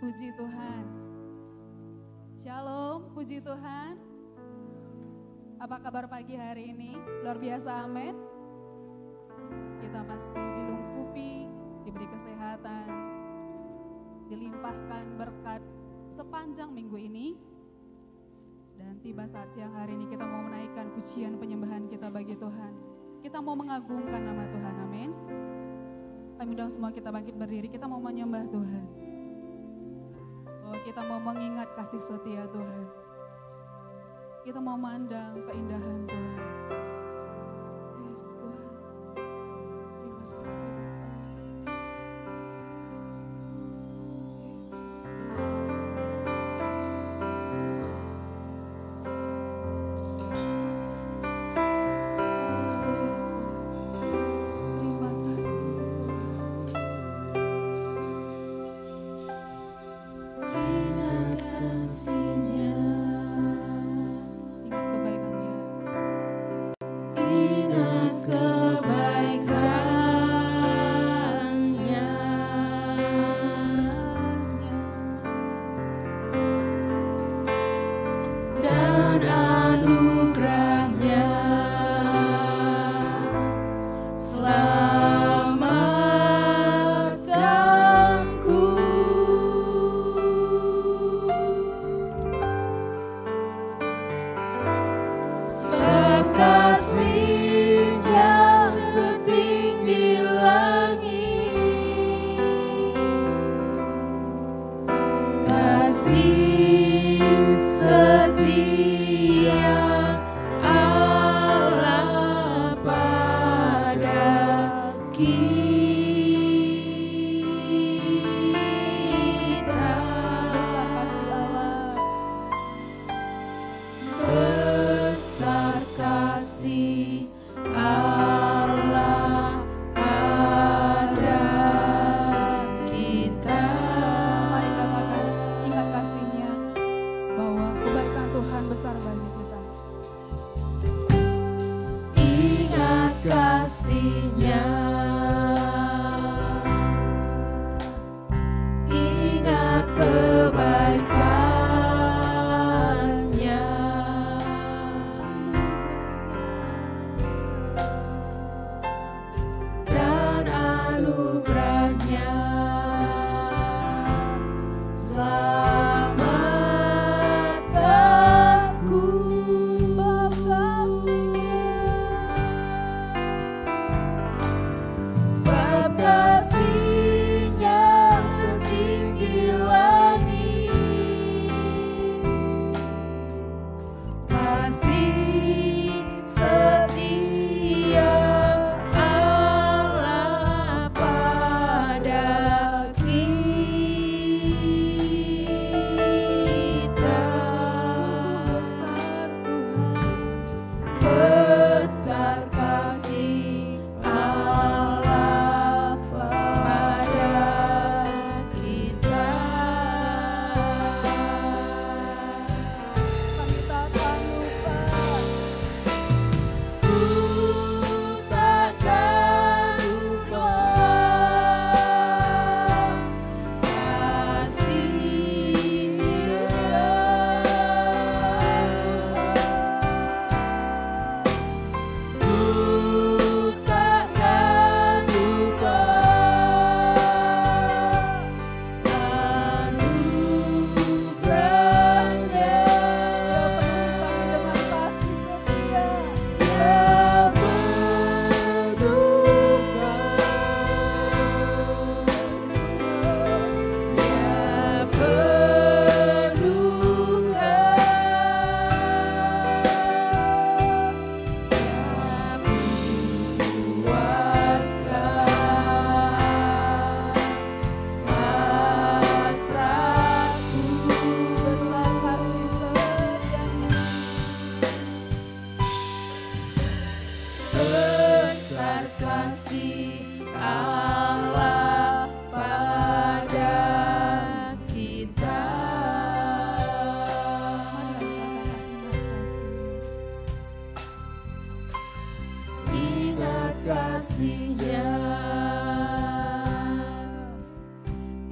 Puji Tuhan. Shalom, puji Tuhan. Apa kabar pagi hari ini? Luar biasa, amin. Kita masih dilengkapi, diberi kesehatan, dilimpahkan berkat sepanjang minggu ini. Dan tiba saat siang hari ini kita mau menaikkan pujian penyembahan kita bagi Tuhan. Kita mau mengagungkan nama Tuhan, amin. Kami undang semua kita bangkit berdiri, kita mau menyembah Tuhan. Oh, kita mau mengingat kasih setia Tuhan. Kita mau memandang keindahan Tuhan. Yes Tuhan. Terima kasih Bapak. Yesus Tuhan. Terima kasih Tuhan. Ingat kasih-Nya, Ingat kebaikan-Nya. ingat kebaikan-Nya, dan anugerah-Nya selamatkanku. Sebab kasih-Nya setinggi langit, kasih setia Allah pada kita. Besar kasih Allah. Besar kasih Allah pada kita. Mari katakan, ingat kasih-Nya, bahwa kebaikan Tuhan besar bagi kita. Ingat kasih-Nya, ingat kebaikan-Nya, dan anugerah-Nya selamatkanku. Sebab kasih-Nya besar kasih Allah pada kita. Ingat kasih-Nya,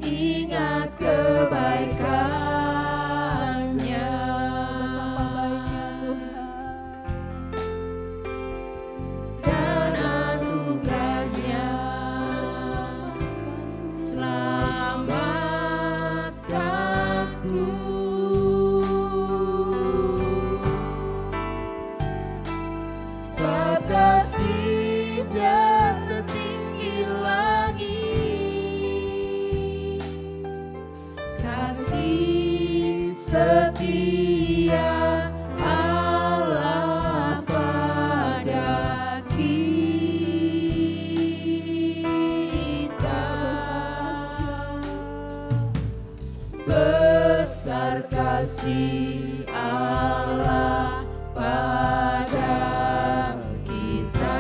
ingat kebaikan-Nya, dan anugerah-Nya selamatkanku. Sebab kasih-Nya setinggi langit, kasih setia Allah pada kita. Besar kasih Allah pada kita.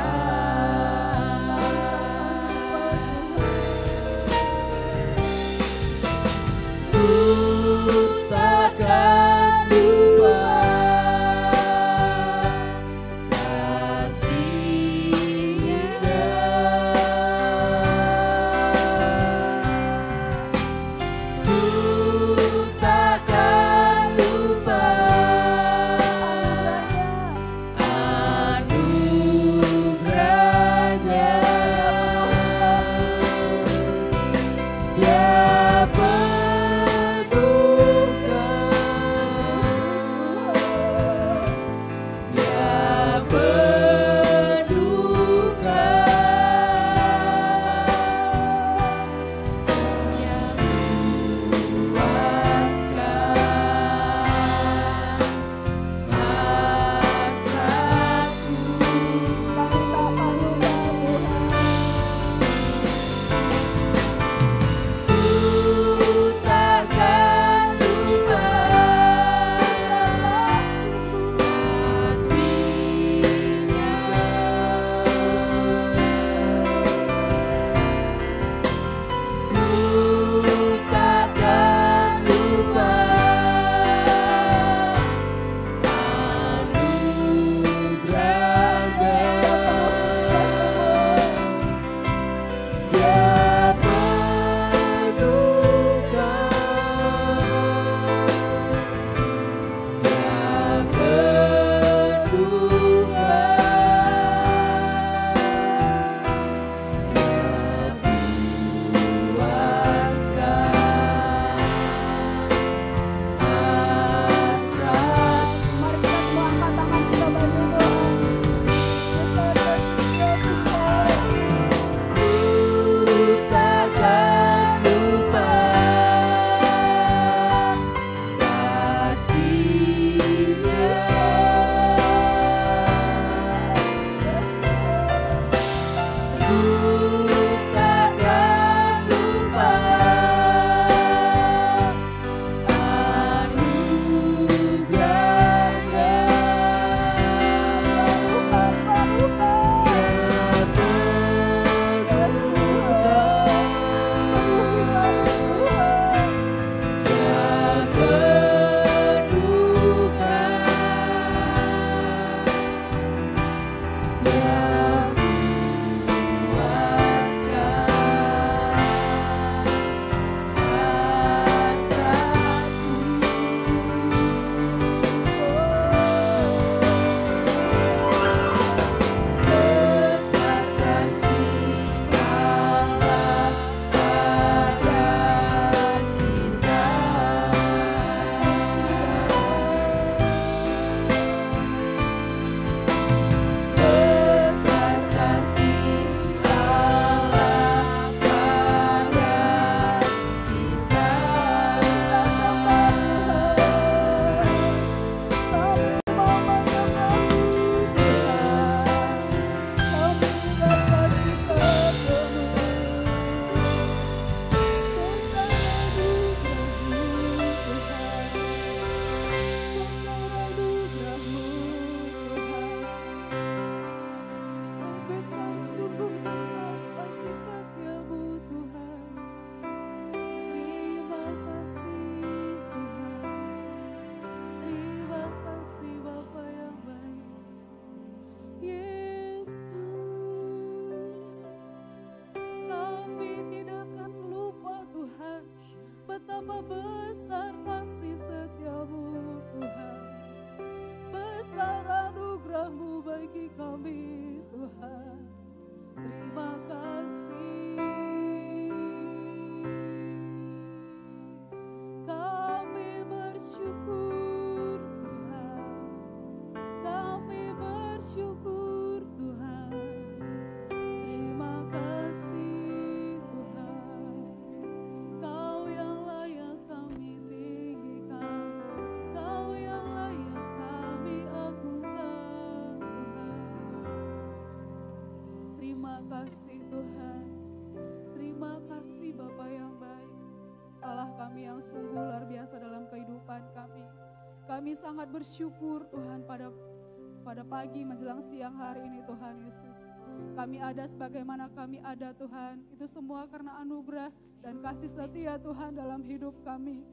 kasih Tuhan. Terima kasih Bapa yang baik. Allah kami yang sungguh luar biasa dalam kehidupan kami. Kami sangat bersyukur Tuhan pada pagi menjelang siang hari ini Tuhan Yesus. Kami ada sebagaimana kami ada Tuhan. Itu semua karena anugerah dan kasih setia Tuhan dalam hidup kami.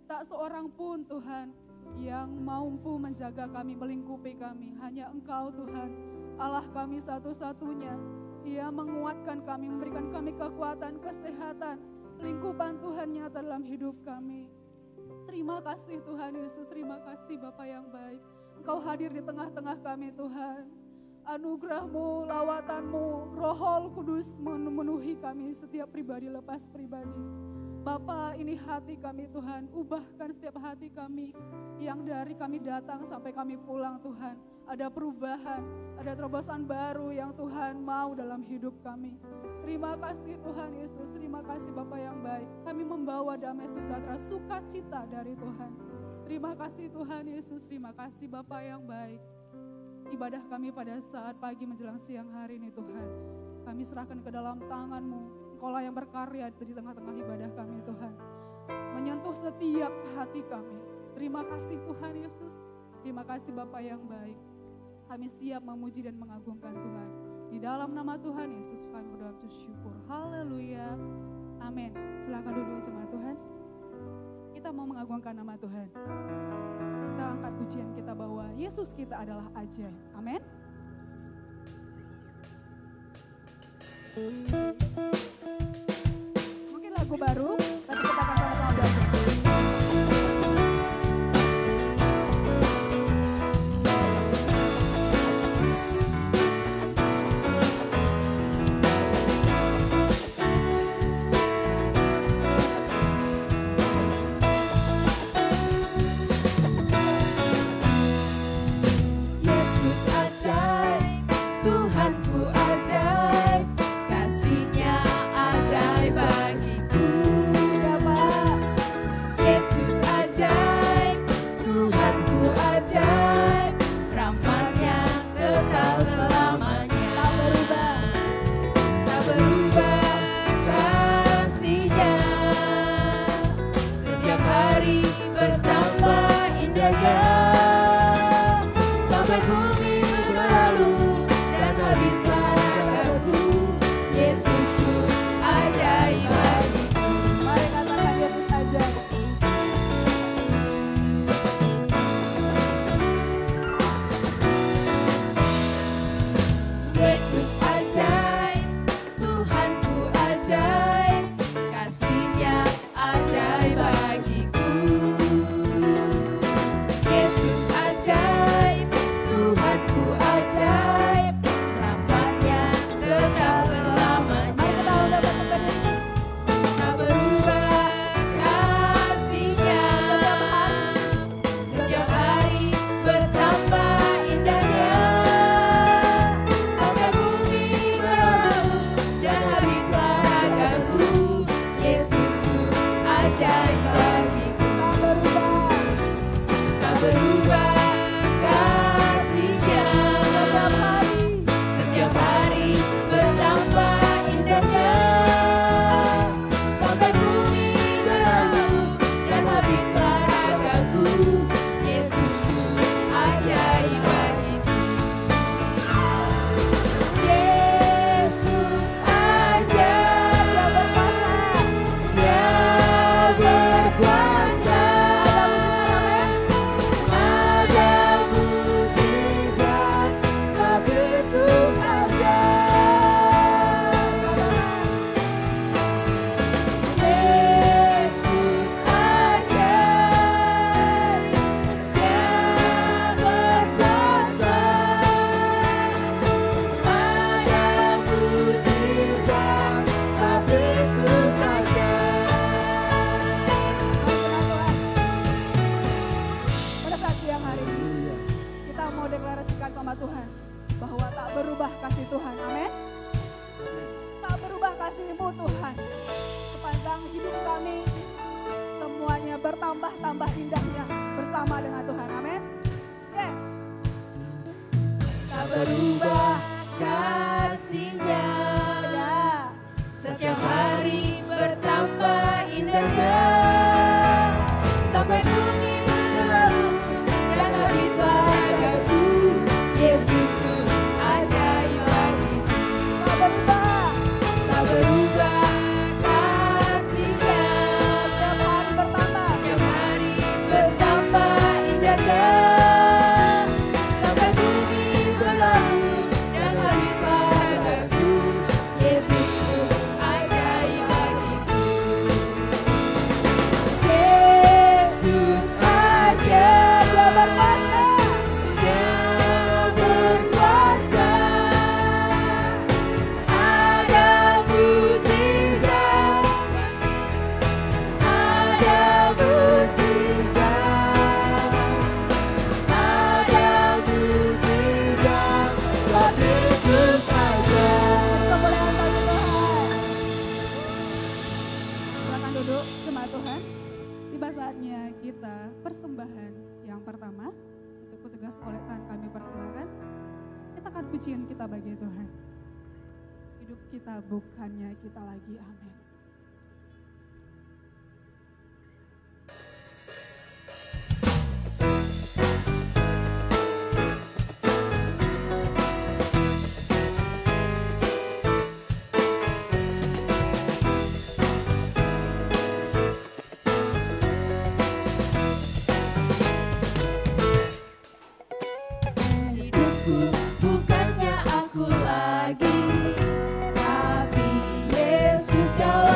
Tak seorang pun Tuhan yang mampu menjaga kami, melingkupi kami. Hanya Engkau Tuhan, Allah kami satu-satunya. Ia menguatkan kami, memberikan kami kekuatan, kesehatan, lingkupan Tuhan nyata dalam hidup kami. Terima kasih Tuhan Yesus, terima kasih Bapa yang baik. Engkau hadir di tengah-tengah kami Tuhan. Anugerah-Mu, lawatan-Mu, Roh Kudus memenuhi kami setiap pribadi lepas pribadi. Bapa, ini hati kami Tuhan, ubahkan setiap hati kami yang dari kami datang sampai kami pulang Tuhan. Ada perubahan, ada terobosan baru yang Tuhan mau dalam hidup kami. Terima kasih Tuhan Yesus, terima kasih Bapa yang baik. Kami membawa damai sejahtera, sukacita dari Tuhan. Terima kasih Tuhan Yesus, terima kasih Bapa yang baik. Ibadah kami pada saat pagi menjelang siang hari ini Tuhan, kami serahkan ke dalam tangan-Mu. Engkaulah yang berkarya di tengah-tengah ibadah kami Tuhan, menyentuh setiap hati kami. Terima kasih Tuhan Yesus, terima kasih Bapa yang baik. Kami siap memuji dan mengagungkan Tuhan. Di dalam nama Tuhan Yesus kami berdoa bersyukur. Haleluya. Amin. Silakan duduk jemaat Tuhan. Kita mau mengagungkan nama Tuhan. Kita angkat pujian kita bahwa Yesus kita adalah ajaib. Amin. Mungkin lagu baru, tapi kita akan sama-sama belajar. Bertambah-tambah indahnya bersama dengan Tuhan, amin. Yes. Tak berubah kasih-Nya. saatnya kita persembahan yang pertama. Untuk petugas koletan kami persilakan. Kita akan pujian kita bagi Tuhan. Hidup kita bukannya kita lagi, amin. Bukannya aku lagi, tapi Yesus dalam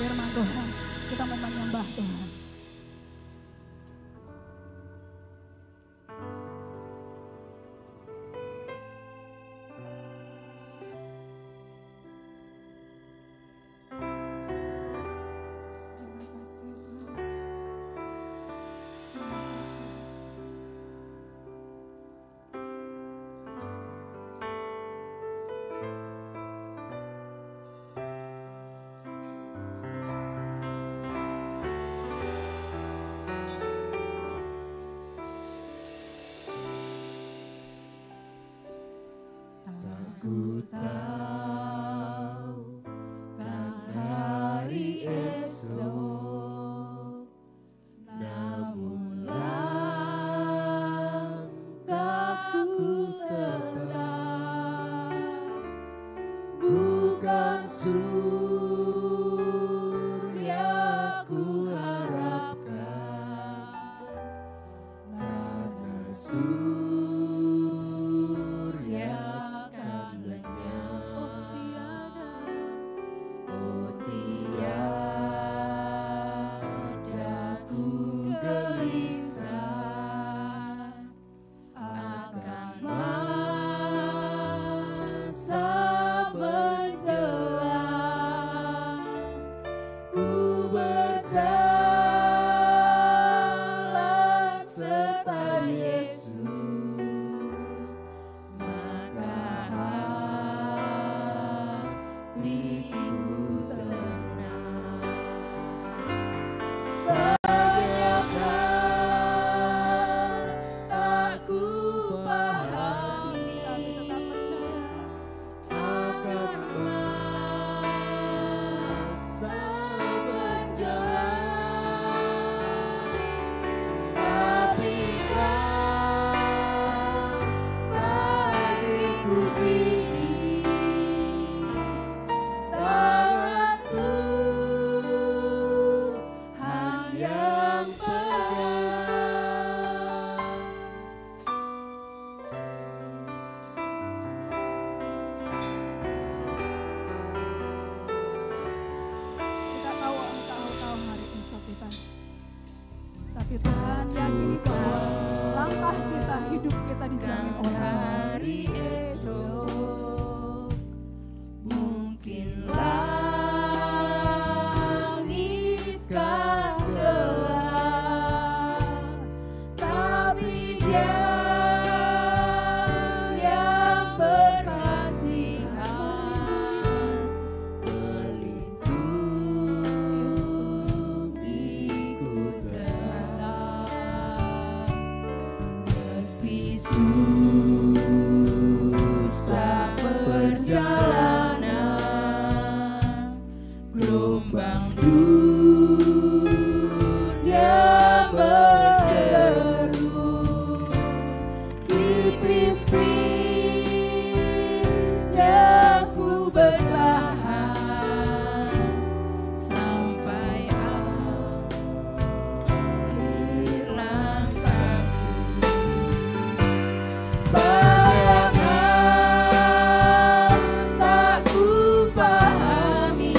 firman Tuhan. Kita mau menyembah Tuhan. Ku tahu kan hari esok, namun langkahku tetap bukan surya ku harapkan, karena surya kan lenyap. Oh tiada ku gelisah akan masa menjelang. Ku berjalan serta Yesus, maka hatiku tenang. Banyak hal tak ku pahami akan masa menjelang, tapi kan bagiku kini tangan Tuhan yang pegang. Kita tahu Engkau tahu hari esok kita. Tapi Tuhan yakini bahwa langkah kita, hidup kita dijamin oleh Tuhan. Hari esok mungkin langit kan gelap, tapi Dia yang berkasihan melindungiku tetap. Meski susah perjalanan, gelombang dunia berderu, dipimpinnya ku bertahan sampai akhir langkahku. Banyak hal tak ku pahami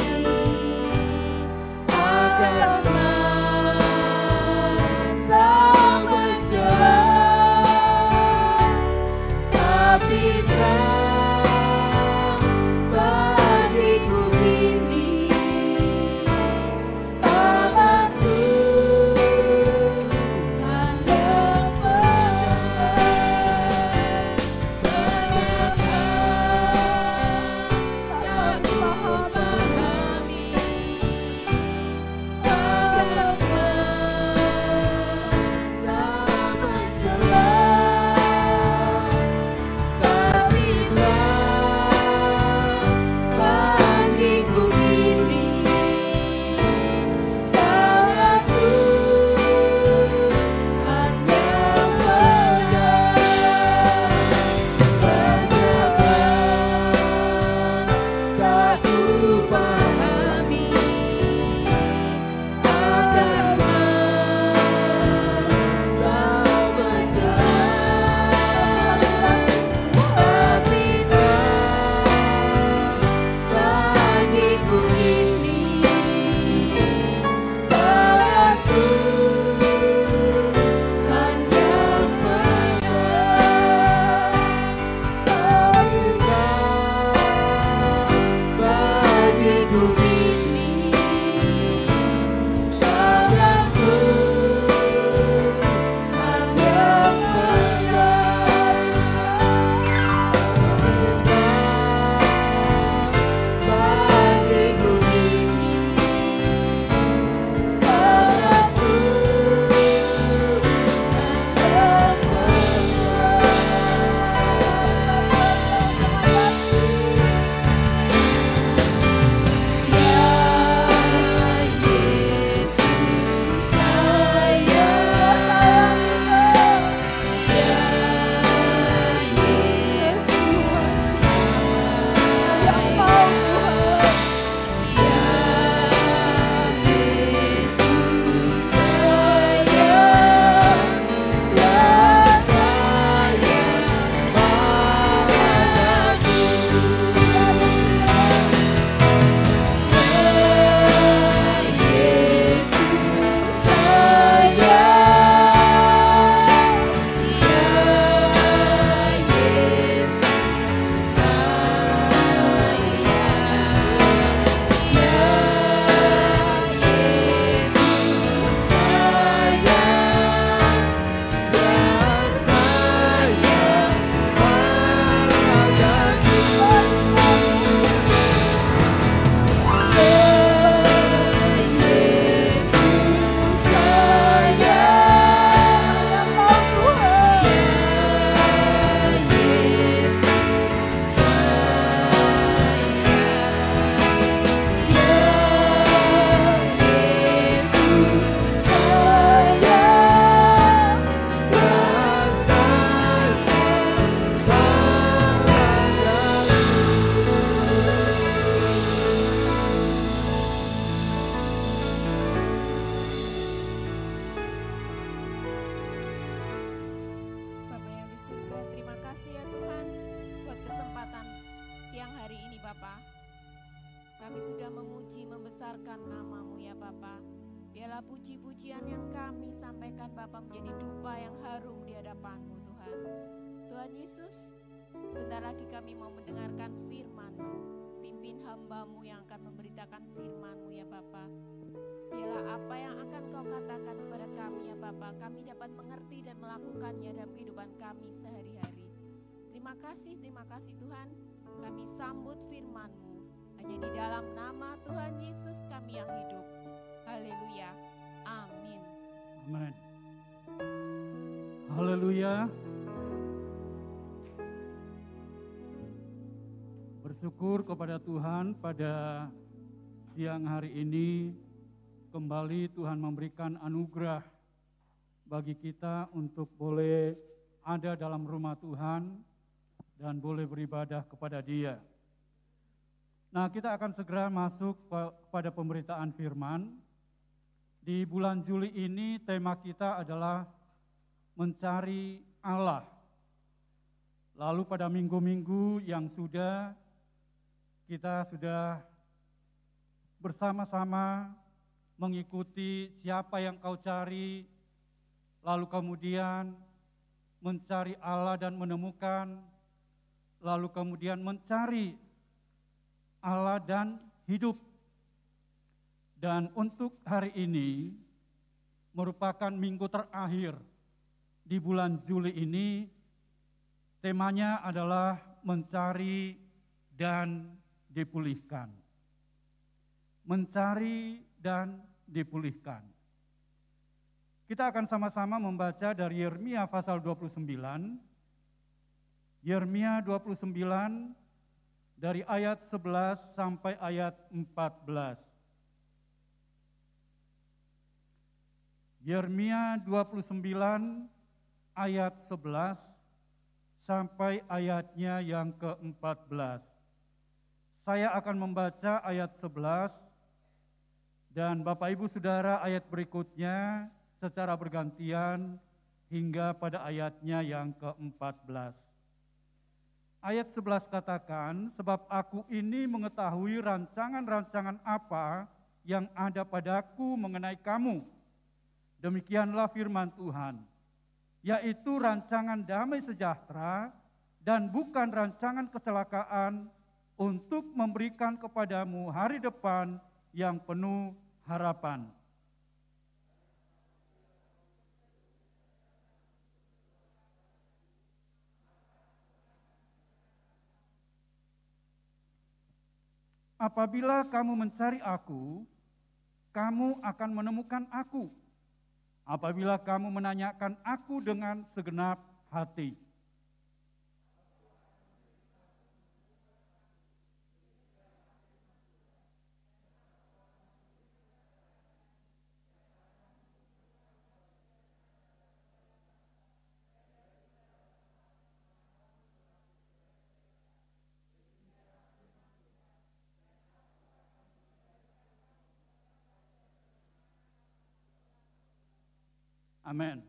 Kami sudah memuji, membesarkan nama-Mu ya Bapa. Biarlah puji-pujian yang kami sampaikan Bapa menjadi dupa yang harum di hadapan-Mu Tuhan. Tuhan Yesus, sebentar lagi kami mau mendengarkan firman-Mu. Pimpin hamba-Mu yang akan memberitakan firman-Mu ya Bapa. Biarlah apa yang akan Kau katakan kepada kami ya Bapa, kami dapat mengerti dan melakukannya dalam kehidupan kami sehari-hari. Terima kasih Tuhan. Kami sambut firman-Mu. Hanya di dalam nama Tuhan Yesus kami yang hidup. Haleluya. Amin. Amin. Haleluya. Bersyukur kepada Tuhan pada siang hari ini kembali Tuhan memberikan anugerah bagi kita untuk boleh ada dalam rumah Tuhan dan boleh beribadah kepada Dia. Nah, kita akan segera masuk pada pemberitaan firman. Di bulan Juli ini tema kita adalah mencari Allah. Lalu pada minggu-minggu yang kita sudah bersama-sama mengikuti siapa yang kau cari, lalu kemudian mencari Allah dan menemukan, lalu kemudian mencari Allah dan hidup. Dan untuk hari ini merupakan minggu terakhir di bulan Juli ini, temanya adalah mencari dan dipulihkan. Mencari dan dipulihkan. Kita akan sama-sama membaca dari Yeremia pasal 29. Yeremia 29 dari ayat 11 sampai ayat 14. Yeremia 29 ayat 11 sampai ayatnya yang ke-14. Saya akan membaca ayat 11 dan Bapak Ibu Saudara ayat berikutnya secara bergantian hingga pada ayatnya yang ke-14. Ayat 11 katakan, sebab aku ini mengetahui rancangan-rancangan apa yang ada padaku mengenai kamu. Demikianlah firman Tuhan, yaitu rancangan damai sejahtera dan bukan rancangan kecelakaan untuk memberikan kepadamu hari depan yang penuh harapan. Apabila kamu mencari aku, kamu akan menemukan aku. Apabila kamu menanyakan aku dengan segenap hati. Amin.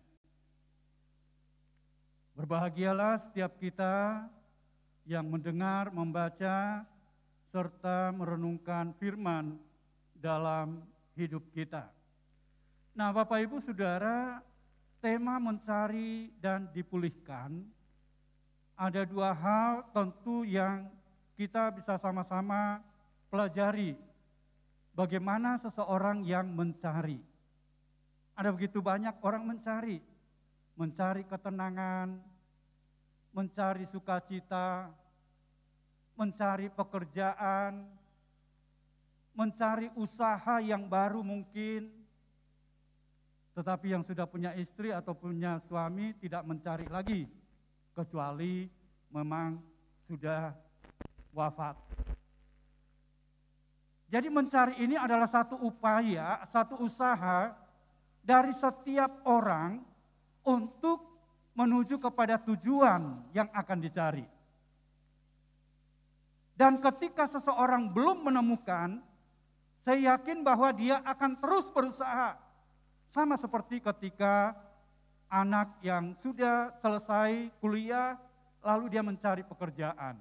Berbahagialah setiap kita yang mendengar, membaca, serta merenungkan firman dalam hidup kita. Nah, Bapak Ibu Saudara, tema mencari dan dipulihkan, ada dua hal tentu yang kita bisa sama-sama pelajari. Bagaimana seseorang yang mencari. Ada begitu banyak orang mencari ketenangan, mencari sukacita, mencari pekerjaan, mencari usaha yang baru mungkin. Tetapi yang sudah punya istri atau punya suami tidak mencari lagi, kecuali memang sudah wafat. Jadi mencari ini adalah satu upaya, satu usaha dari setiap orang untuk menuju kepada tujuan yang akan dicari. Dan ketika seseorang belum menemukan, saya yakin bahwa dia akan terus berusaha. Sama seperti ketika anak yang sudah selesai kuliah, lalu dia mencari pekerjaan.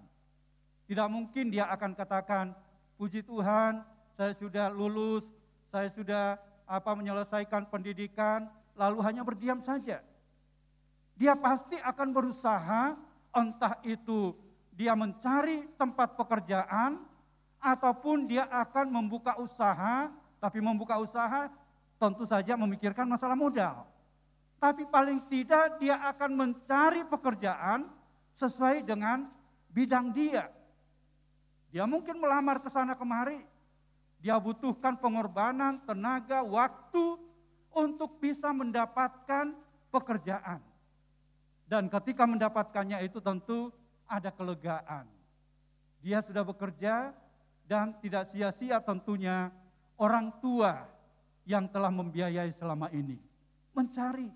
Tidak mungkin dia akan katakan, puji Tuhan, saya sudah lulus, saya sudah menyelesaikan pendidikan, lalu hanya berdiam saja. Dia pasti akan berusaha, entah itu dia mencari tempat pekerjaan, ataupun dia akan membuka usaha, tapi membuka usaha tentu saja memikirkan masalah modal. Tapi paling tidak dia akan mencari pekerjaan sesuai dengan bidang dia. Dia mungkin melamar ke sana kemari. Dia butuhkan pengorbanan, tenaga, waktu untuk bisa mendapatkan pekerjaan. Dan ketika mendapatkannya itu tentu ada kelegaan. Dia sudah bekerja dan tidak sia-sia tentunya orang tua yang telah membiayai selama ini. Mencari.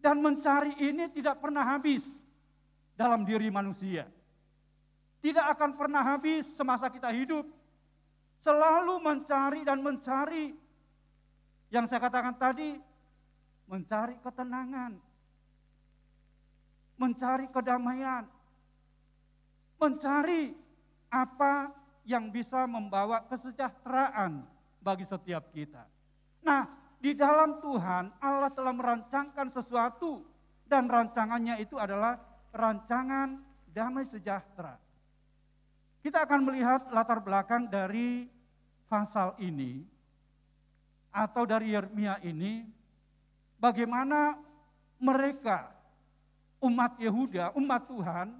Dan mencari ini tidak pernah habis dalam diri manusia. Tidak akan pernah habis semasa kita hidup. Selalu mencari dan mencari. Yang saya katakan tadi, mencari ketenangan. Mencari kedamaian. Mencari apa yang bisa membawa kesejahteraan bagi setiap kita. Nah, di dalam Tuhan, Allah telah merancangkan sesuatu. Dan rancangannya itu adalah rancangan damai sejahtera. Kita akan melihat latar belakang dari pasal ini atau dari Yeremia ini, bagaimana mereka umat Yehuda, umat Tuhan,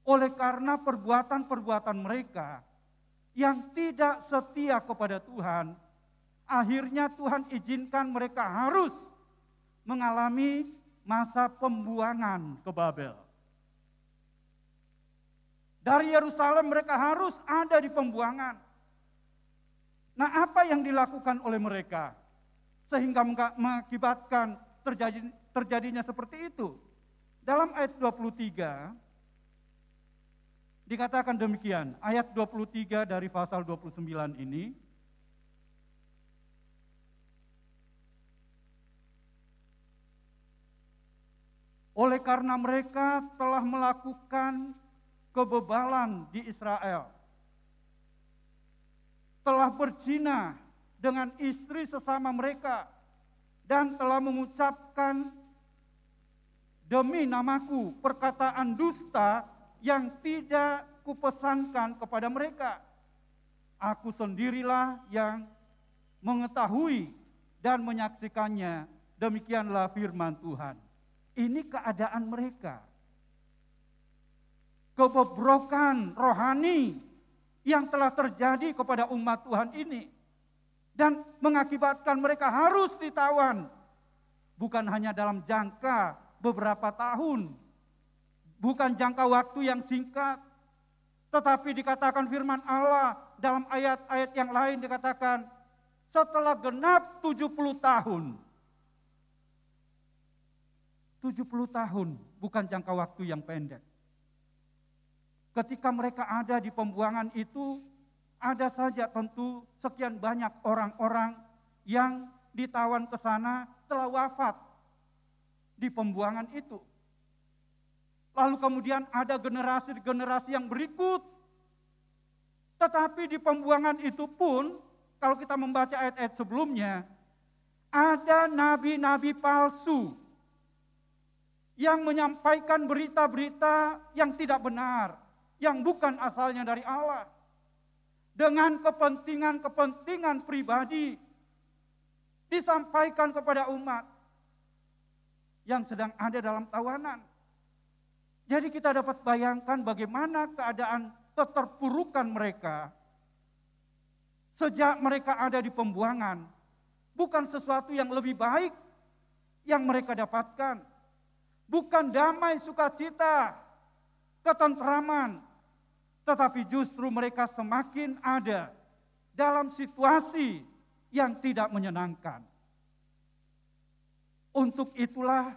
oleh karena perbuatan-perbuatan mereka yang tidak setia kepada Tuhan, akhirnya Tuhan izinkan mereka harus mengalami masa pembuangan ke Babel. Dari Yerusalem mereka harus ada di pembuangan. Nah, apa yang dilakukan oleh mereka sehingga mengakibatkan terjadinya seperti itu? Dalam ayat 23 dikatakan demikian, ayat 23 dari pasal 29 ini. Oleh karena mereka telah melakukan kebebalan di Israel, telah berzina dengan istri sesama mereka, dan telah mengucapkan demi namaku perkataan dusta yang tidak kupesankan kepada mereka. Aku sendirilah yang mengetahui dan menyaksikannya, demikianlah firman Tuhan. Ini keadaan mereka. Kebobrokan rohani yang telah terjadi kepada umat Tuhan ini. Dan mengakibatkan mereka harus ditawan. Bukan hanya dalam jangka beberapa tahun. Bukan jangka waktu yang singkat. Tetapi dikatakan firman Allah dalam ayat-ayat yang lain dikatakan setelah genap 70 tahun. 70 tahun bukan jangka waktu yang pendek. Ketika mereka ada di pembuangan itu, ada saja tentu sekian banyak orang-orang yang ditawan ke sana telah wafat di pembuangan itu. Lalu kemudian ada generasi-generasi yang berikut. Tetapi di pembuangan itu pun, kalau kita membaca ayat-ayat sebelumnya, ada nabi-nabi palsu yang menyampaikan berita-berita yang tidak benar, yang bukan asalnya dari Allah. Dengan kepentingan-kepentingan pribadi disampaikan kepada umat yang sedang ada dalam tawanan. Jadi kita dapat bayangkan bagaimana keadaan keterpurukan mereka sejak mereka ada di pembuangan. Bukan sesuatu yang lebih baik yang mereka dapatkan. Bukan damai sukacita, ketentraman, tetapi justru mereka semakin ada dalam situasi yang tidak menyenangkan. Untuk itulah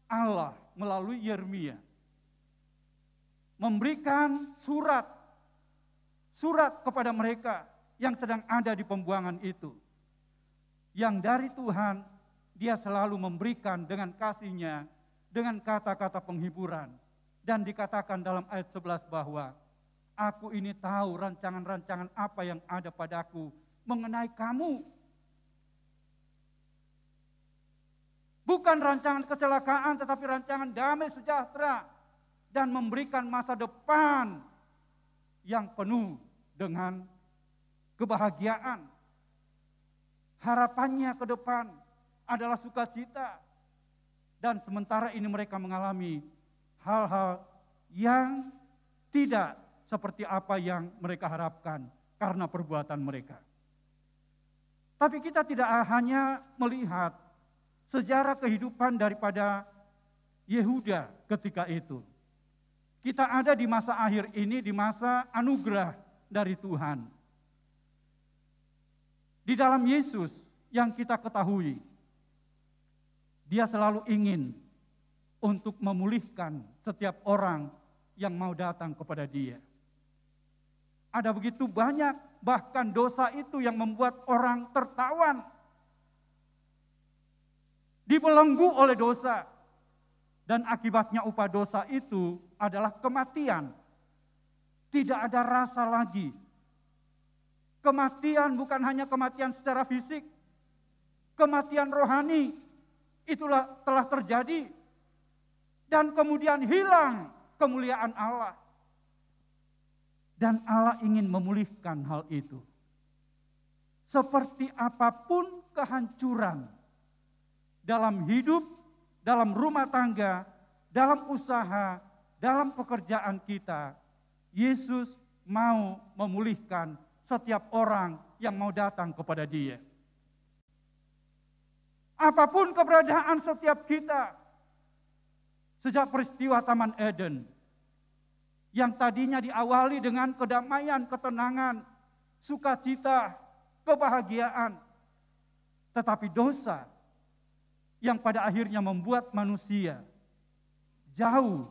Allah melalui Yeremia memberikan surat kepada mereka yang sedang ada di pembuangan itu. Yang dari Tuhan, Dia selalu memberikan dengan kasih-Nya, dengan kata-kata penghiburan. Dan dikatakan dalam ayat 11 bahwa Aku ini tahu rancangan-rancangan apa yang ada padaku mengenai kamu. Bukan rancangan kecelakaan, tetapi rancangan damai sejahtera dan memberikan masa depan yang penuh dengan kebahagiaan. Harapannya ke depan adalah sukacita. Dan sementara ini mereka mengalami hal-hal yang tidak seperti apa yang mereka harapkan karena perbuatan mereka. Tapi kita tidak hanya melihat sejarah kehidupan daripada Yehuda ketika itu. Kita ada di masa akhir ini, di masa anugerah dari Tuhan. Di dalam Yesus yang kita ketahui, Dia selalu ingin untuk memulihkan setiap orang yang mau datang kepada Dia. Ada begitu banyak, bahkan dosa itu yang membuat orang tertawan, dibelenggu oleh dosa, dan akibatnya upah dosa itu adalah kematian. Tidak ada rasa lagi. Kematian bukan hanya kematian secara fisik, kematian rohani itulah telah terjadi, dan kemudian hilang kemuliaan Allah. Dan Allah ingin memulihkan hal itu. Seperti apapun kehancuran dalam hidup, dalam rumah tangga, dalam usaha, dalam pekerjaan kita, Yesus mau memulihkan setiap orang yang mau datang kepada Dia. Apapun keberadaan setiap kita, sejak peristiwa Taman Eden, yang tadinya diawali dengan kedamaian, ketenangan, sukacita, kebahagiaan, tetapi dosa yang pada akhirnya membuat manusia jauh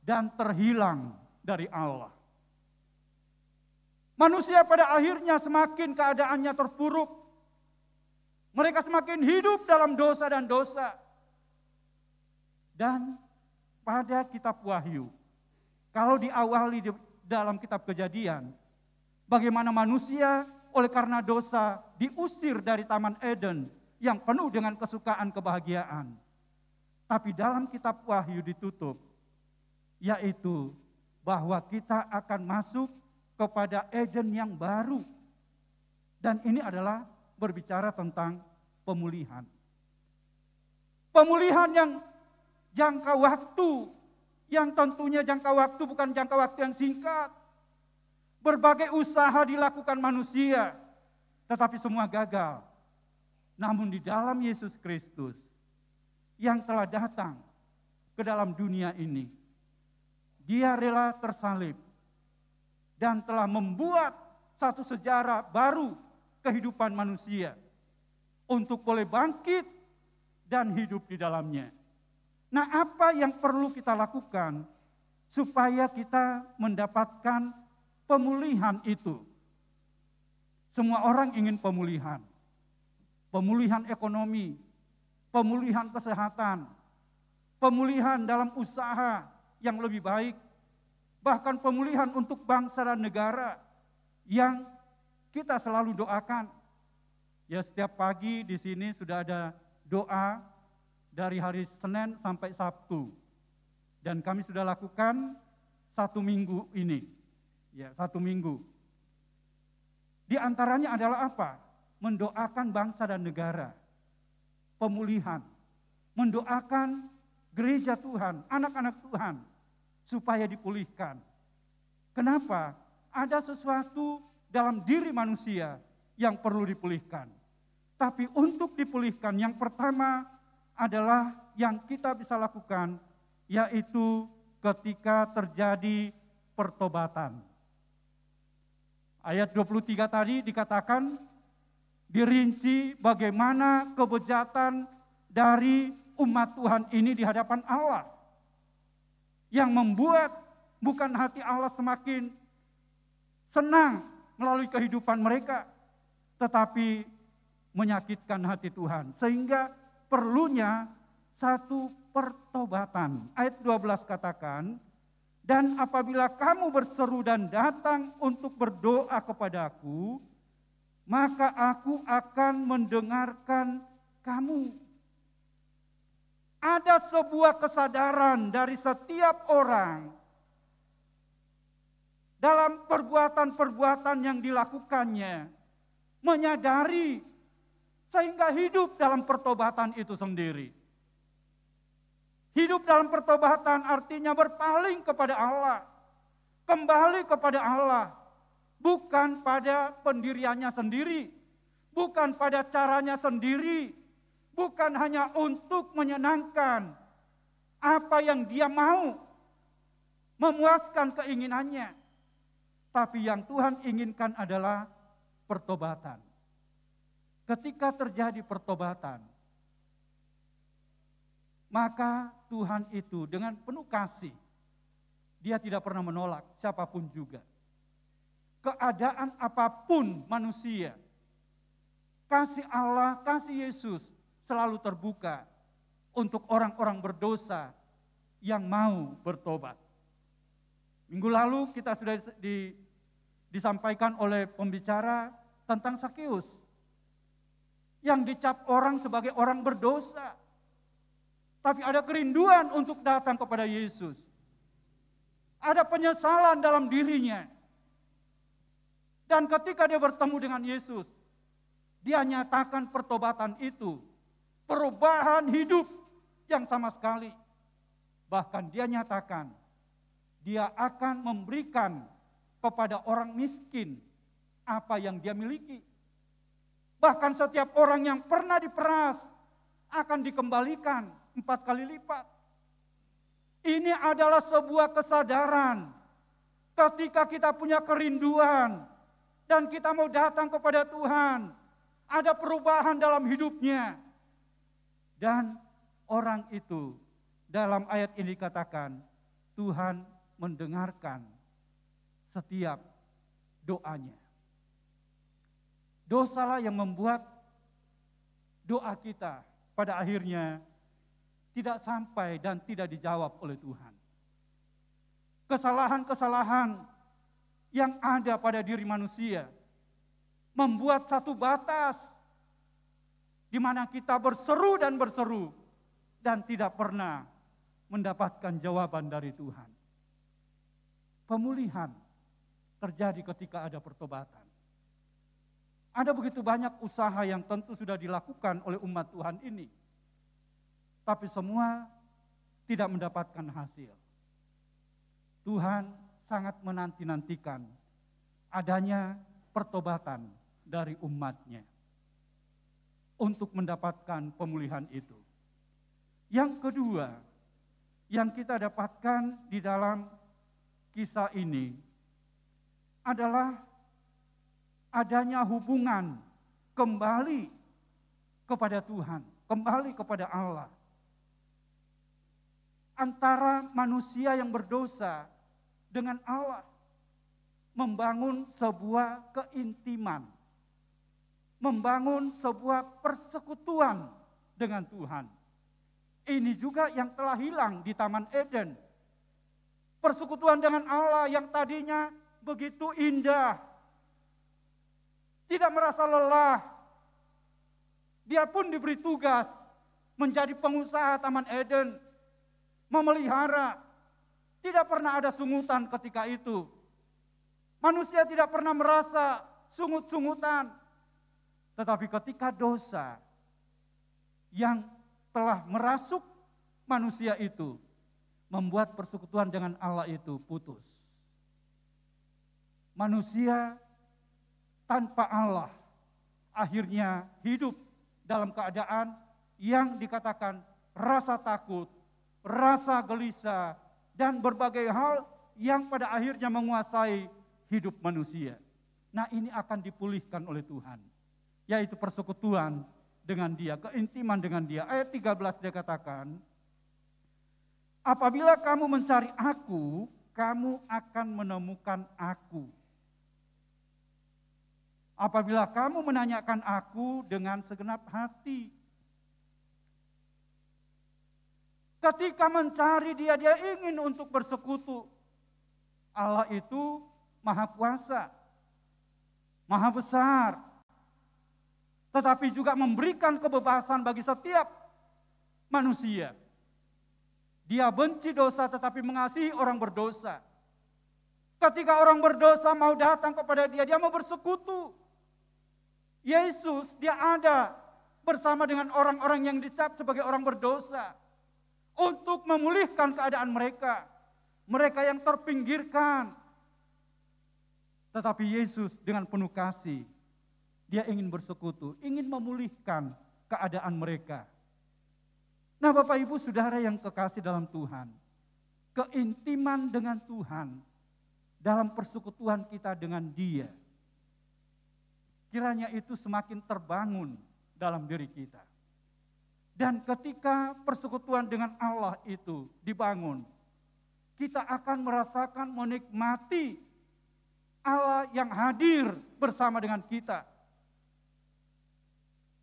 dan terhilang dari Allah. Manusia pada akhirnya semakin keadaannya terpuruk. Mereka semakin hidup dalam dosa dan dosa. Dan pada kitab Wahyu, kalau diawali dalam kitab Kejadian, bagaimana manusia oleh karena dosa diusir dari Taman Eden yang penuh dengan kesukaan kebahagiaan. Tapi dalam kitab Wahyu ditutup, yaitu bahwa kita akan masuk kepada Eden yang baru. Dan ini adalah berbicara tentang pemulihan. Pemulihan yang jangka waktu, yang tentunya jangka waktu bukan jangka waktu yang singkat. Berbagai usaha dilakukan manusia, tetapi semua gagal. Namun di dalam Yesus Kristus yang telah datang ke dalam dunia ini, Dia rela tersalib dan telah membuat satu sejarah baru kehidupan manusia untuk boleh bangkit dan hidup di dalamnya. Nah, apa yang perlu kita lakukan supaya kita mendapatkan pemulihan itu? Semua orang ingin pemulihan. Pemulihan ekonomi, pemulihan kesehatan, pemulihan dalam usaha yang lebih baik, bahkan pemulihan untuk bangsa dan negara yang kita selalu doakan. Ya, setiap pagi di sini sudah ada doa dari hari Senin sampai Sabtu. Dan kami sudah lakukan 1 minggu ini. Ya, 1 minggu. Di antaranya adalah apa? Mendoakan bangsa dan negara. Pemulihan. Mendoakan gereja Tuhan, anak-anak Tuhan, supaya dipulihkan. Kenapa? Ada sesuatu dalam diri manusia yang perlu dipulihkan. Tapi untuk dipulihkan, yang pertama adalah yang kita bisa lakukan, yaitu ketika terjadi pertobatan. Ayat 23 tadi dikatakan, dirinci bagaimana kebejatan dari umat Tuhan ini di hadapan Allah. Yang membuat bukan hati Allah semakin senang melalui kehidupan mereka, tetapi menyakitkan hati Tuhan. Sehingga perlunya satu pertobatan. Ayat 12 katakan, Dan apabila kamu berseru dan datang untuk berdoa kepadaku, maka aku akan mendengarkan kamu. Ada sebuah kesadaran dari setiap orang dalam perbuatan-perbuatan yang dilakukannya, menyadari sehingga hidup dalam pertobatan itu sendiri. Hidup dalam pertobatan artinya berpaling kepada Allah, kembali kepada Allah, bukan pada pendiriannya sendiri, bukan pada caranya sendiri, bukan hanya untuk menyenangkan apa yang dia mau, memuaskan keinginannya, tapi yang Tuhan inginkan adalah pertobatan. Ketika terjadi pertobatan, maka Tuhan itu dengan penuh kasih, dia tidak pernah menolak siapapun juga. Keadaan apapun manusia, kasih Allah, kasih Yesus selalu terbuka untuk orang-orang berdosa yang mau bertobat. Minggu lalu kita sudah disampaikan oleh pembicara tentang Sakeus yang dicap orang sebagai orang berdosa. Tapi ada kerinduan untuk datang kepada Yesus. Ada penyesalan dalam dirinya. Dan ketika dia bertemu dengan Yesus, dia nyatakan pertobatan itu, perubahan hidup yang sama sekali. Bahkan dia nyatakan, dia akan memberikan kepada orang miskin apa yang dia miliki. Bahkan setiap orang yang pernah diperas akan dikembalikan 4 kali lipat. Ini adalah sebuah kesadaran ketika kita punya kerinduan dan kita mau datang kepada Tuhan, ada perubahan dalam hidupnya. Dan orang itu dalam ayat ini dikatakan Tuhan mendengarkan setiap doanya. Dosalah yang membuat doa kita pada akhirnya tidak sampai dan tidak dijawab oleh Tuhan. Kesalahan-kesalahan yang ada pada diri manusia membuat satu batas di mana kita berseru dan tidak pernah mendapatkan jawaban dari Tuhan. Pemulihan terjadi ketika ada pertobatan. Ada begitu banyak usaha yang tentu sudah dilakukan oleh umat Tuhan ini, tapi semua tidak mendapatkan hasil. Tuhan sangat menanti-nantikan adanya pertobatan dari umatnya untuk mendapatkan pemulihan itu. Yang kedua, yang kita dapatkan di dalam kisah ini adalah adanya hubungan kembali kepada Tuhan, kembali kepada Allah. Antara manusia yang berdosa dengan Allah, membangun sebuah keintiman, membangun sebuah persekutuan dengan Tuhan. Ini juga yang telah hilang di Taman Eden. Persekutuan dengan Allah yang tadinya begitu indah, tidak merasa lelah. Dia pun diberi tugas menjadi pengusaha Taman Eden, memelihara. Tidak pernah ada sungutan ketika itu. Manusia tidak pernah merasa sungut-sungutan. Tetapi ketika dosa yang telah merasuk manusia itu, membuat persekutuan dengan Allah itu putus. Manusia tanpa Allah akhirnya hidup dalam keadaan yang dikatakan rasa takut, rasa gelisah, dan berbagai hal yang pada akhirnya menguasai hidup manusia. Nah, ini akan dipulihkan oleh Tuhan, yaitu persekutuan dengan Dia, keintiman dengan Dia. Ayat 13 dia katakan, apabila kamu mencari aku, kamu akan menemukan aku. Apabila kamu menanyakan aku dengan segenap hati. Ketika mencari dia, dia ingin untuk bersekutu. Allah itu maha kuasa, maha besar, tetapi juga memberikan kebebasan bagi setiap manusia. Dia benci dosa tetapi mengasihi orang berdosa. Ketika orang berdosa mau datang kepada dia, dia mau bersekutu. Yesus, dia ada bersama dengan orang-orang yang dicap sebagai orang berdosa untuk memulihkan keadaan mereka. Mereka yang terpinggirkan. Tetapi Yesus dengan penuh kasih, dia ingin bersekutu, ingin memulihkan keadaan mereka. Nah, Bapak Ibu Saudara yang kekasih dalam Tuhan, keintiman dengan Tuhan dalam persekutuan kita dengan Dia, kiranya itu semakin terbangun dalam diri kita. Dan ketika persekutuan dengan Allah itu dibangun, kita akan merasakan menikmati Allah yang hadir bersama dengan kita.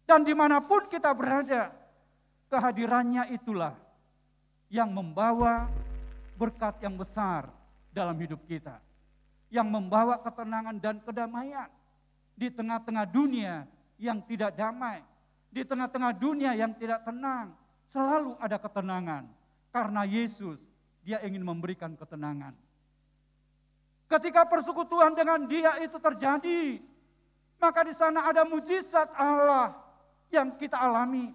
Dan dimanapun kita berada, kehadirannya itulah yang membawa berkat yang besar dalam hidup kita. Yang membawa ketenangan dan kedamaian di tengah-tengah dunia yang tidak damai. Di tengah-tengah dunia yang tidak tenang, selalu ada ketenangan. Karena Yesus, Dia ingin memberikan ketenangan. Ketika persekutuan dengan Dia itu terjadi, maka di sana ada mujizat Allah yang kita alami.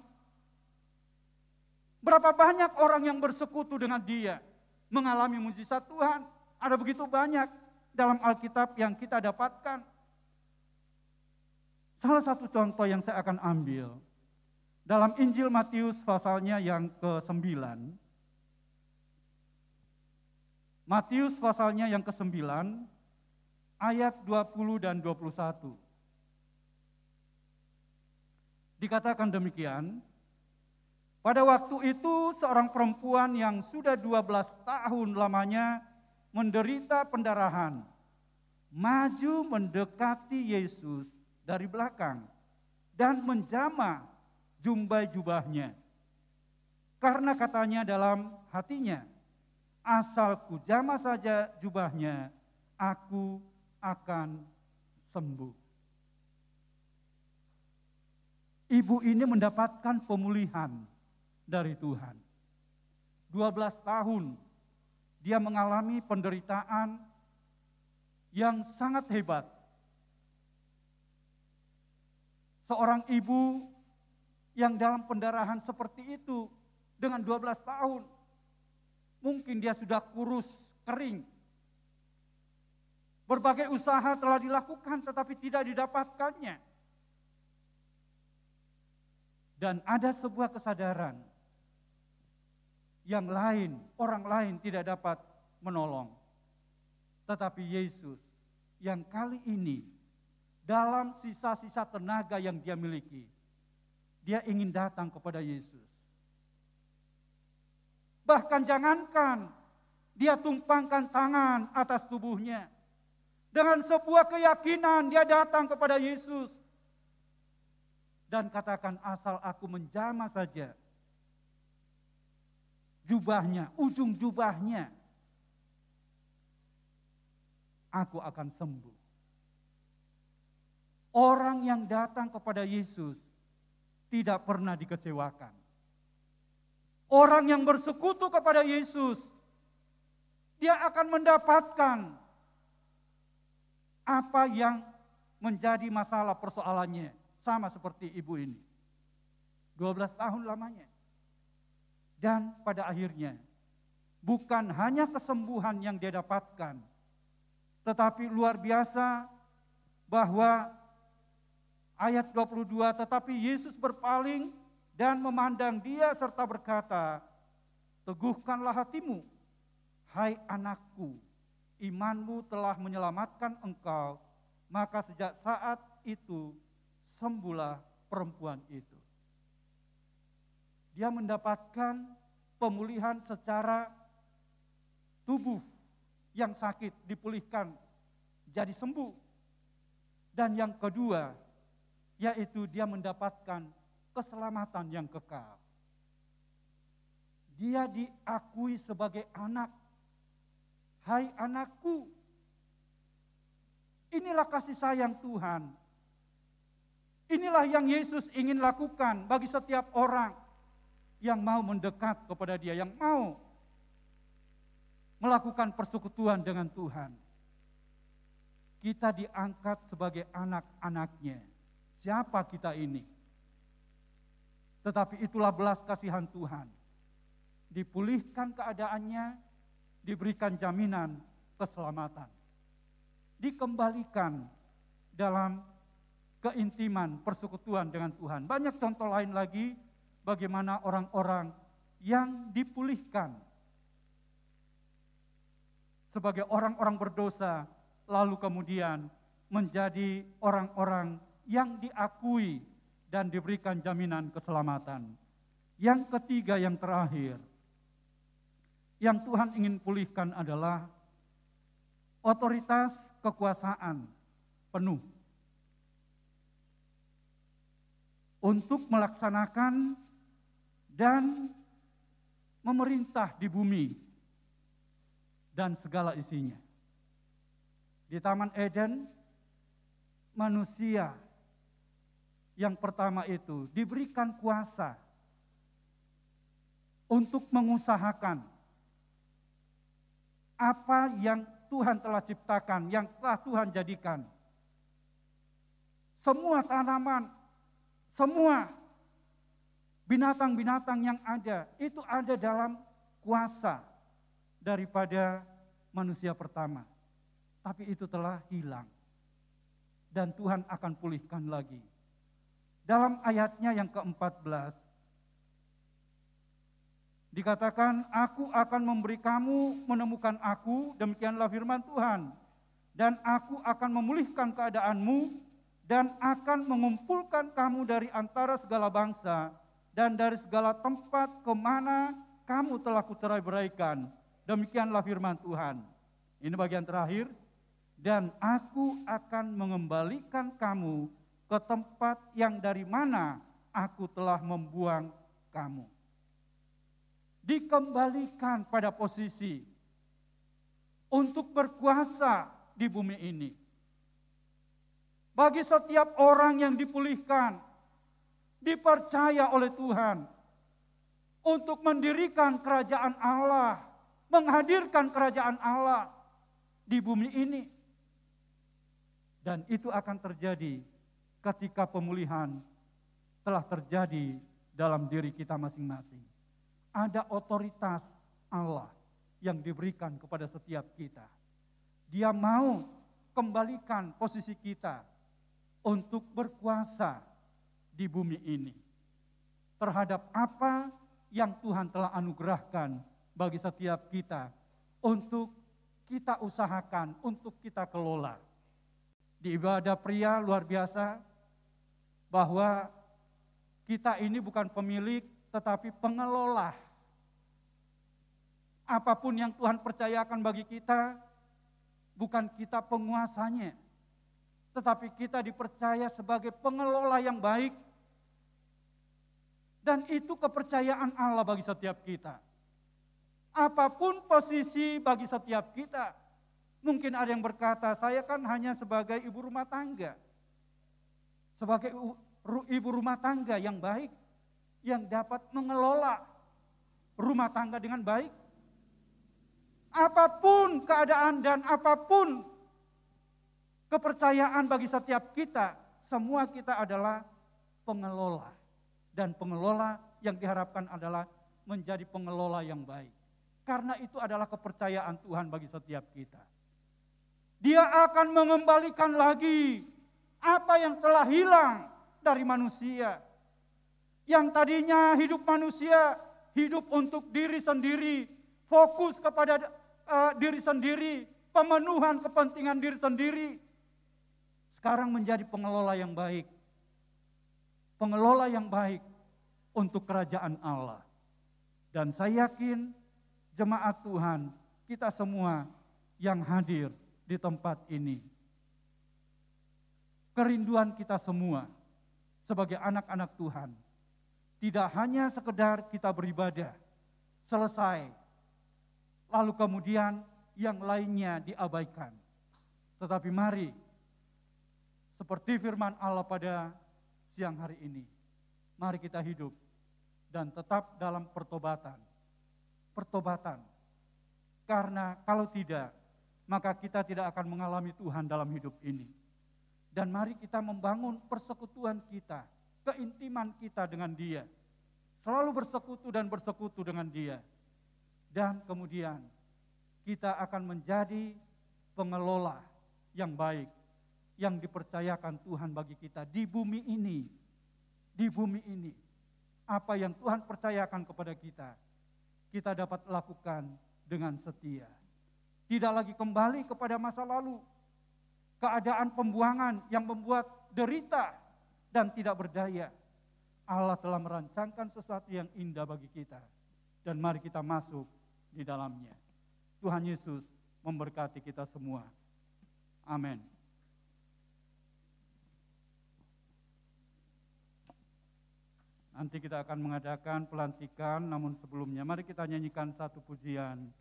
Berapa banyak orang yang bersekutu dengan Dia mengalami mujizat Tuhan? Ada begitu banyak dalam Alkitab yang kita dapatkan. Salah satu contoh yang saya akan ambil dalam Injil Matius pasalnya yang ke-9. Matius pasalnya yang ke-9 ayat 20 dan 21. Dikatakan demikian, pada waktu itu seorang perempuan yang sudah 12 tahun lamanya menderita pendarahan, maju mendekati Yesus dari belakang dan menjamah jumbai jubahnya. Karena katanya dalam hatinya, asal kujamah saja jubahnya, aku akan sembuh. Ibu ini mendapatkan pemulihan dari Tuhan. 12 tahun dia mengalami penderitaan yang sangat hebat. Seorang ibu yang dalam pendarahan seperti itu dengan 12 tahun, mungkin dia sudah kurus, kering. Berbagai usaha telah dilakukan tetapi tidak didapatkannya. Dan ada sebuah kesadaran yang lain, orang lain tidak dapat menolong. Tetapi Yesus yang kali ini dalam sisa-sisa tenaga yang dia miliki, dia ingin datang kepada Yesus. Bahkan jangankan dia tumpangkan tangan atas tubuhnya. Dengan sebuah keyakinan dia datang kepada Yesus. Dan katakan, asal aku menjamah saja jubahnya, ujung jubahnya, aku akan sembuh. Orang yang datang kepada Yesus tidak pernah dikecewakan. Orang yang bersekutu kepada Yesus, dia akan mendapatkan apa yang menjadi masalah persoalannya. Sama seperti ibu ini. 12 tahun lamanya. Dan pada akhirnya, bukan hanya kesembuhan yang dia dapatkan, tetapi luar biasa bahwa ayat 22, tetapi Yesus berpaling dan memandang dia serta berkata, teguhkanlah hatimu, hai anakku, imanmu telah menyelamatkan engkau. Maka sejak saat itu, sembuhlah perempuan itu. Dia mendapatkan pemulihan secara tubuh yang sakit dipulihkan jadi sembuh. Dan yang kedua, yaitu dia mendapatkan keselamatan yang kekal. Dia diakui sebagai anak Hai anakku, inilah kasih sayang Tuhan. Inilah yang Yesus ingin lakukan bagi setiap orang yang mau mendekat kepada Dia, yang mau melakukan persekutuan dengan Tuhan. Kita diangkat sebagai anak-anaknya. Siapa kita ini? Tetapi itulah belas kasihan Tuhan. Dipulihkan keadaannya, diberikan jaminan keselamatan. Dikembalikan dalam keintiman persekutuan dengan Tuhan. Banyak contoh lain lagi bagaimana orang-orang yang dipulihkan sebagai orang-orang berdosa, lalu kemudian menjadi orang-orang yang diakui dan diberikan jaminan keselamatan. Yang ketiga, yang terakhir, yang Tuhan ingin pulihkan adalah otoritas kekuasaan penuh untuk melaksanakan dan memerintah di bumi dan segala isinya. Di Taman Eden, manusia yang pertama itu diberikan kuasa untuk mengusahakan apa yang Tuhan telah ciptakan, yang telah Tuhan jadikan. Semua tanaman, semua binatang-binatang yang ada, itu ada dalam kuasa daripada manusia pertama. Tapi itu telah hilang. Dan Tuhan akan pulihkan lagi. Dalam ayatnya yang ke-14, dikatakan, aku akan memberi kamu menemukan aku, demikianlah firman Tuhan. Dan aku akan memulihkan keadaanmu, dan akan mengumpulkan kamu dari antara segala bangsa, dan dari segala tempat kemana kamu telah kucerai-beraikan. Demikianlah firman Tuhan. Ini bagian terakhir. Dan aku akan mengembalikan kamu ke tempat yang dari mana aku telah membuang kamu. Dikembalikan pada posisi untuk berkuasa di bumi ini. Bagi setiap orang yang dipulihkan, dipercaya oleh Tuhan untuk mendirikan kerajaan Allah, menghadirkan kerajaan Allah di bumi ini. Dan itu akan terjadi ketika pemulihan telah terjadi dalam diri kita masing-masing. Ada otoritas Allah yang diberikan kepada setiap kita. Dia mau kembalikan posisi kita untuk berkuasa di bumi ini terhadap apa yang Tuhan telah anugerahkan bagi setiap kita untuk kita usahakan, untuk kita kelola. Di ibadah pria luar biasa bahwa kita ini bukan pemilik tetapi pengelola. Apapun yang Tuhan percayakan bagi kita, bukan kita penguasanya, tetapi kita dipercaya sebagai pengelola yang baik. Dan itu kepercayaan Allah bagi setiap kita. Apapun posisi bagi setiap kita. Mungkin ada yang berkata, saya kan hanya sebagai ibu rumah tangga. Sebagai ibu rumah tangga yang baik, yang dapat mengelola rumah tangga dengan baik. Apapun keadaan dan apapun kepercayaan bagi setiap kita, semua kita adalah pengelola. Dan pengelola yang diharapkan adalah menjadi pengelola yang baik. Karena itu adalah kepercayaan Tuhan bagi setiap kita. Dia akan mengembalikan lagi apa yang telah hilang dari manusia. Yang tadinya hidup manusia, hidup untuk diri sendiri, fokus kepada diri sendiri, pemenuhan kepentingan diri sendiri. Sekarang menjadi pengelola yang baik. Pengelola yang baik untuk kerajaan Allah. Dan saya yakin jemaat Tuhan, kita semua yang hadir di tempat ini. Kerinduan kita semua sebagai anak-anak Tuhan, tidak hanya sekedar kita beribadah, selesai, lalu kemudian yang lainnya diabaikan. Tetapi mari, seperti firman Allah pada siang hari ini, mari kita hidup dan tetap dalam pertobatan. Pertobatan. Karena kalau tidak, maka kita tidak akan mengalami Tuhan dalam hidup ini. Dan mari kita membangun persekutuan kita, keintiman kita dengan Dia. Selalu bersekutu dan bersekutu dengan Dia. Dan kemudian kita akan menjadi pengelola yang baik, yang dipercayakan Tuhan bagi kita di bumi ini. Di bumi ini. Apa yang Tuhan percayakan kepada kita, kita dapat lakukan dengan setia. Tidak lagi kembali kepada masa lalu. Keadaan pembuangan yang membuat derita dan tidak berdaya. Allah telah merancangkan sesuatu yang indah bagi kita. Dan mari kita masuk di dalamnya. Tuhan Yesus memberkati kita semua. Amin. Nanti kita akan mengadakan pelantikan, namun sebelumnya mari kita nyanyikan satu pujian.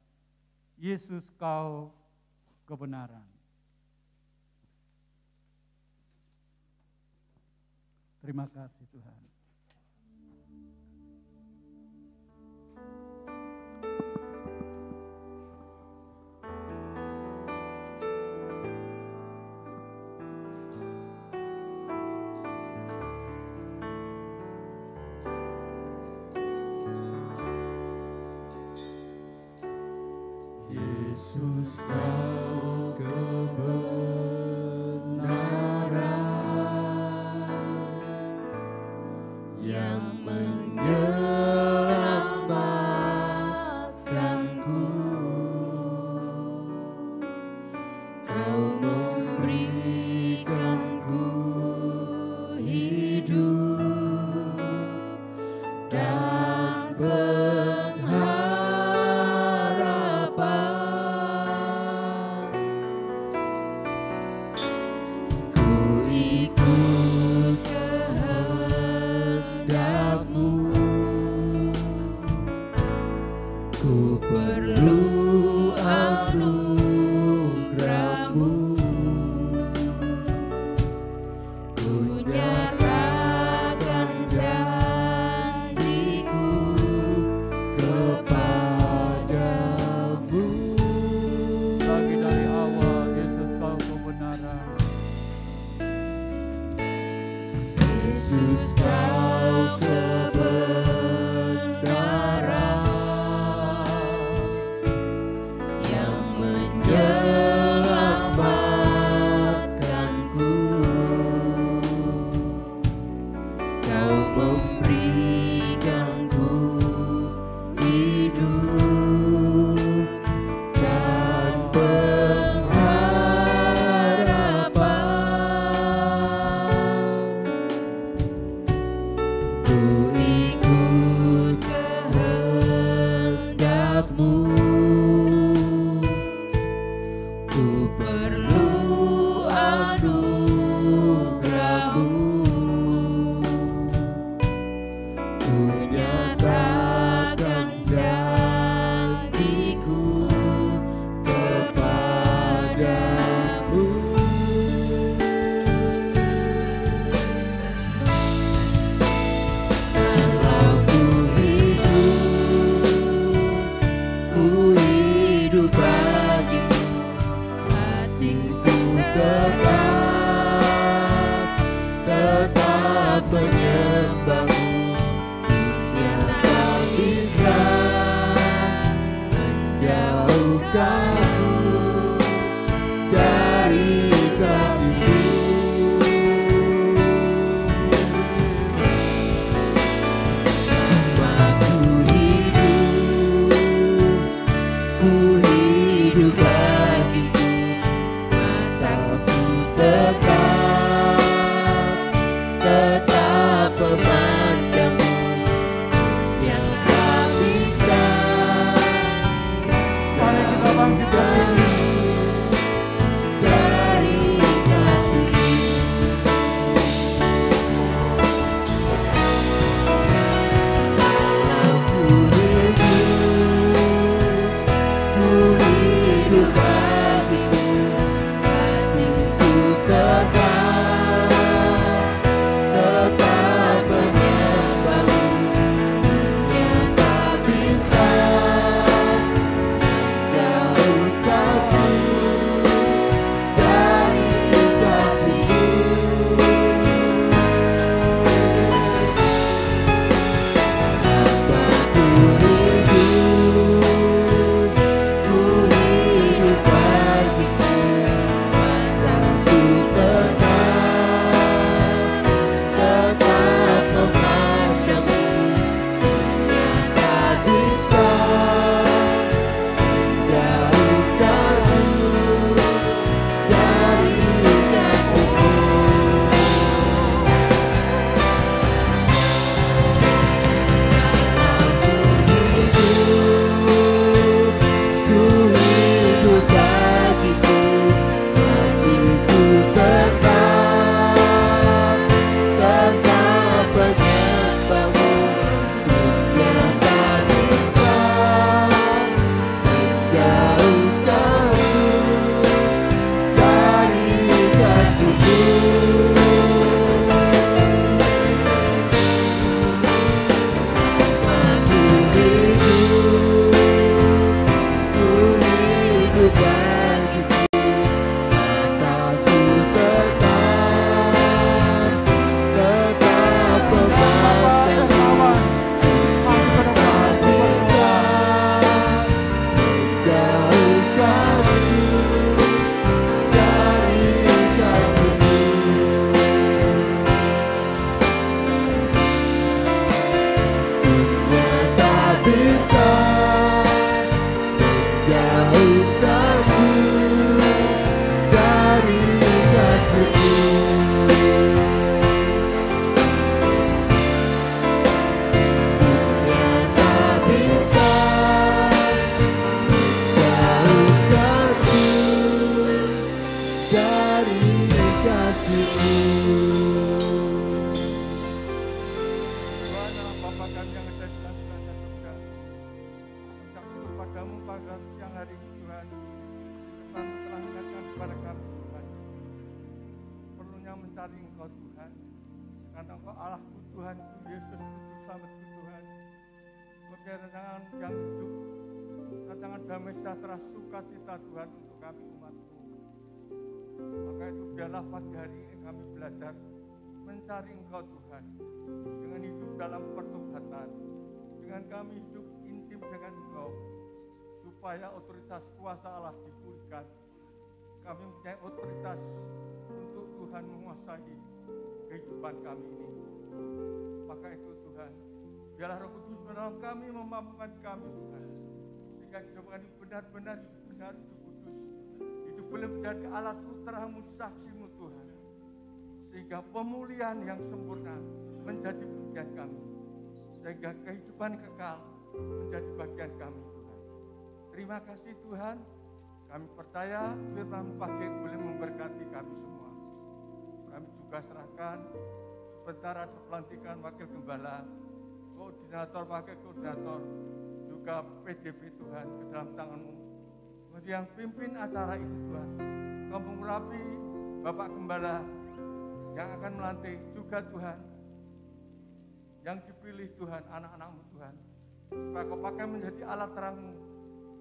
Yesus kau kebenaran. Terima kasih Tuhan. Yesus kau kebenaran yang menyelamatkanku. Kau memberikanku hidup dan pengharapan. Ku ikut kehendak-Mu, ku perlu anugerah-Mu. Ku nyatakan janjiku kepadamu. Lagi dari awal, Yesus kau kebenaran. Yesus kau kebenaran yang menyelamatkanku. Kau memberikanku hidup dan pengharapan. Ku ikut kehendak-Mu, ku perlu anugerah-Mu. Ku nyatakan janjiku kepadamu. Kalau ku hidup bagimu, hatiku tetap menyembah-Mu. Yang tak bisa menjauhkanku dari kasih-Mu. Selama ku hidup bagimu, mataku tetap pada siang hari ini Tuhan, Tuhan telah mengingatkan kepada kami Tuhan, perlunya mencari Engkau Tuhan, karena Engkau Allahku Tuhan, Yesus Juru Selamatku Tuhan, sebagai rancangan yang hidup, rancangan damai sejahtera sukacita Tuhan untuk kami umat-Mu. Maka itu biarlah pagi hari ini kami belajar mencari Engkau Tuhan, dengan hidup dalam pertobatan, dengan kami hidup intim dengan Engkau, supaya otoritas kuasa Allah dipulihkan. Kami mempunyai otoritas untuk Tuhan menguasai kehidupan kami ini. Maka itu Tuhan, biarlah Roh Kudus menolong kami, memampukan kami Tuhan, sehingga hidup kami benar-benar hidup kudus, hidup boleh menjadi alat putramu, saksimu Tuhan, sehingga pemulihan yang sempurna menjadi bagian kami, sehingga kehidupan kekal menjadi bagian kami Tuhan. Terima kasih Tuhan, kami percaya firman-Mu pagi boleh memberkati kami semua. Kami juga serahkan sebentar ada pelantikan wakil gembala, koordinator, wakil koordinator, juga PDP Tuhan ke dalam tangan-Mu. Kemudian pimpin acara ini Tuhan, Kau mengurapi Bapak Gembala yang akan melantik juga Tuhan, yang dipilih Tuhan, anak-anak-Mu Tuhan, supaya Kau pakai menjadi alat terang-Mu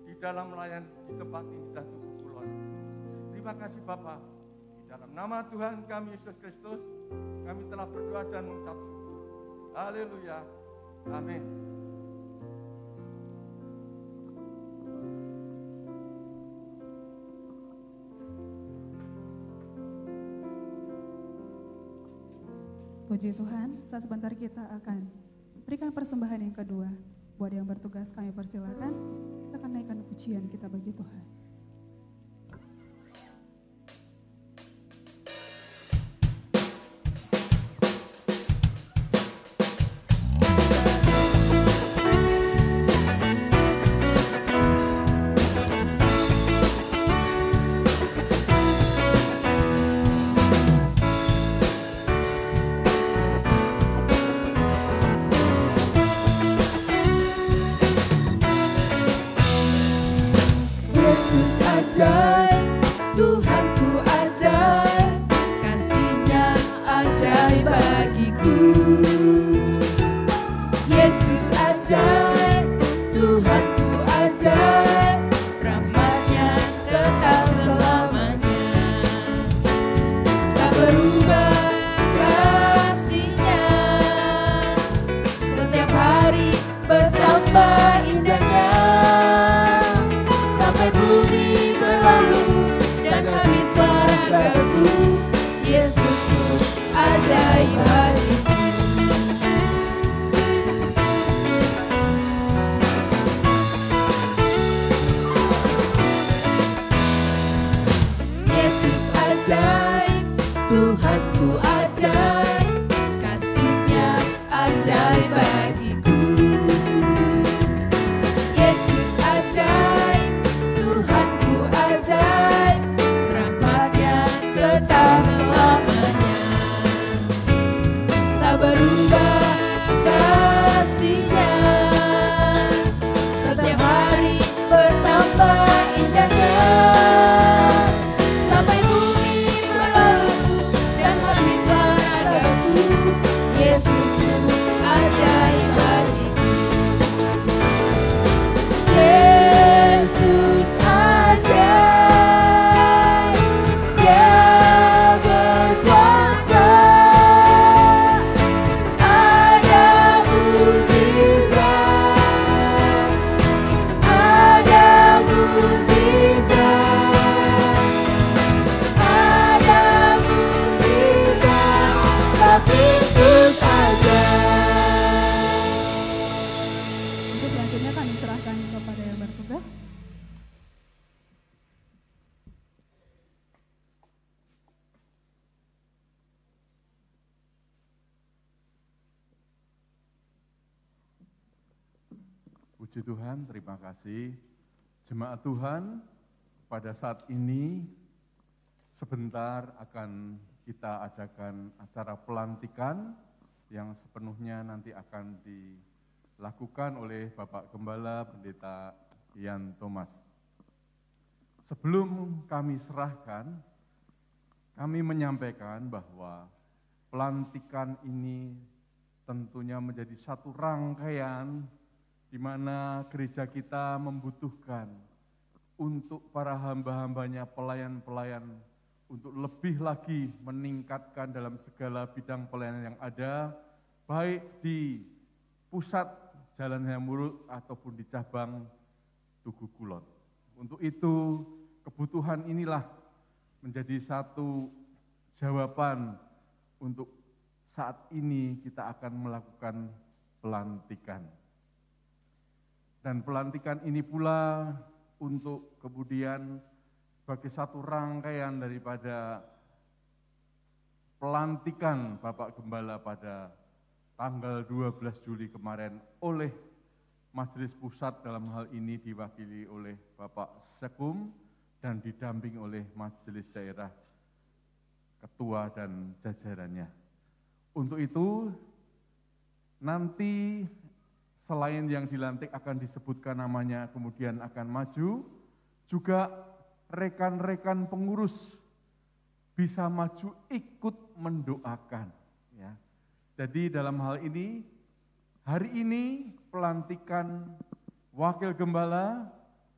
di dalam melayani di tempat ini dan tubuh Kulon. Terima kasih Bapa. Di dalam nama Tuhan kami Yesus Kristus, kami telah berdoa dan mengucap syukur. Haleluya. Amin. Puji Tuhan, saat sebentar kita akan berikan persembahan yang kedua. Buat yang bertugas kami persilakan, kita akan naikkan pujian kita bagi Tuhan. Puji Tuhan, terima kasih. Jemaat Tuhan, pada saat ini sebentar akan kita adakan acara pelantikan yang sepenuhnya nanti akan dilakukan oleh Bapak Gembala Pendeta Yan Thomas. Sebelum kami serahkan, kami menyampaikan bahwa pelantikan ini tentunya menjadi satu rangkaian di mana gereja kita membutuhkan untuk para hamba-hambanya, pelayan-pelayan, untuk lebih lagi meningkatkan dalam segala bidang pelayanan yang ada, baik di pusat Jalan Hayamuruk ataupun di cabang Tugu Kulon. Untuk itu, kebutuhan inilah menjadi satu jawaban untuk saat ini kita akan melakukan pelantikan. Dan pelantikan ini pula untuk kemudian sebagai satu rangkaian daripada pelantikan Bapak Gembala pada tanggal 12 Juli kemarin oleh Majelis Pusat, dalam hal ini diwakili oleh Bapak Sekum dan didamping oleh Majelis Daerah Ketua dan jajarannya. Untuk itu, nanti selain yang dilantik akan disebutkan namanya kemudian akan maju, juga rekan-rekan pengurus bisa maju ikut mendoakan. Ya. Jadi dalam hal ini, hari ini pelantikan Wakil Gembala,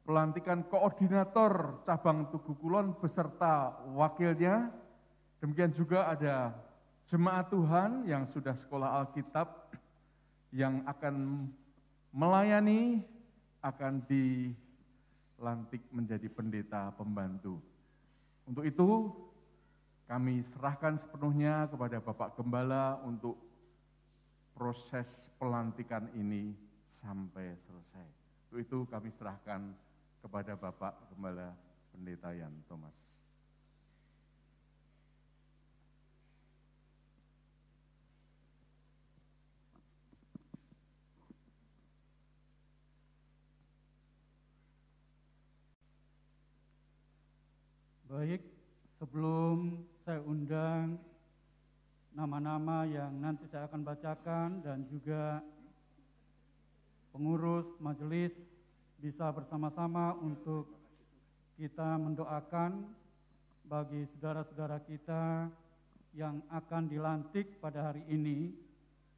pelantikan koordinator cabang Tugu Kulon beserta wakilnya, demikian juga ada jemaat Tuhan yang sudah sekolah Alkitab yang akan melayani, akan dilantik menjadi pendeta pembantu. Untuk itu, kami serahkan sepenuhnya kepada Bapak Gembala untuk proses pelantikan ini sampai selesai. Untuk itu kami serahkan kepada Bapak Gembala Pendeta Yan Thomas. Baik, sebelum saya undang nama-nama yang nanti saya akan bacakan dan juga pengurus majelis bisa bersama-sama untuk kita mendoakan bagi saudara-saudara kita yang akan dilantik pada hari ini,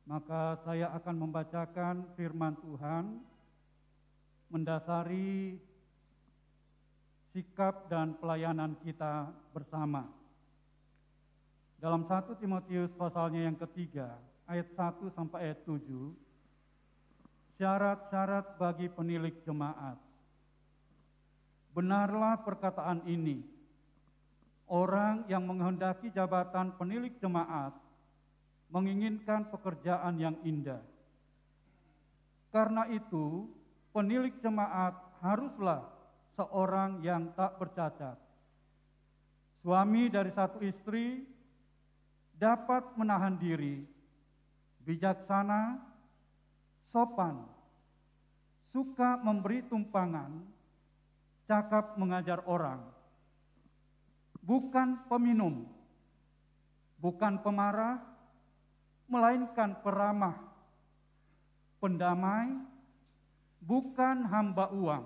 maka saya akan membacakan firman Tuhan mendasari sikap dan pelayanan kita bersama. Dalam 1 Timotius pasalnya yang ketiga, ayat 1 sampai ayat 7, syarat-syarat bagi penilik jemaat. Benarlah perkataan ini, orang yang menghendaki jabatan penilik jemaat menginginkan pekerjaan yang indah. Karena itu, penilik jemaat haruslah seorang yang tak bercacat. Suami dari satu istri dapat menahan diri, bijaksana, sopan, suka memberi tumpangan, cakap mengajar orang, bukan peminum, bukan pemarah, melainkan peramah, pendamai, bukan hamba uang,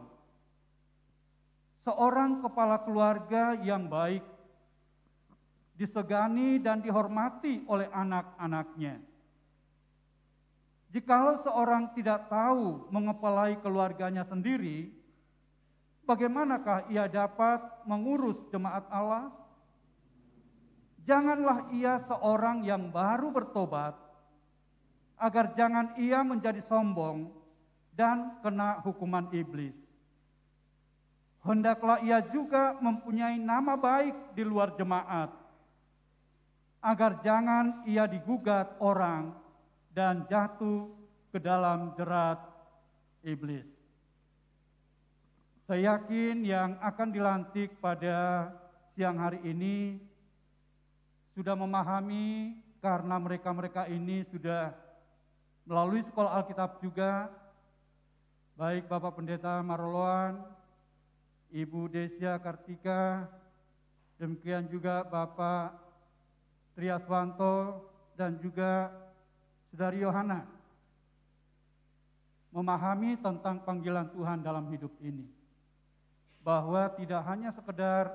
seorang kepala keluarga yang baik, disegani dan dihormati oleh anak-anaknya. Jikalau seorang tidak tahu mengepalai keluarganya sendiri, bagaimanakah ia dapat mengurus jemaat Allah? Janganlah ia seorang yang baru bertobat, agar jangan ia menjadi sombong dan kena hukuman iblis. Hendaklah ia juga mempunyai nama baik di luar jemaat, agar jangan ia digugat orang dan jatuh ke dalam jerat iblis. Saya yakin yang akan dilantik pada siang hari ini sudah memahami, karena mereka-mereka ini sudah melalui sekolah Alkitab juga, baik Bapak Pendeta Maroloan, Ibu Desya Kartika, demikian juga Bapak Triaswanto dan juga Saudari Yohana. memahami tentang panggilan Tuhan dalam hidup ini. Bahwa tidak hanya sekedar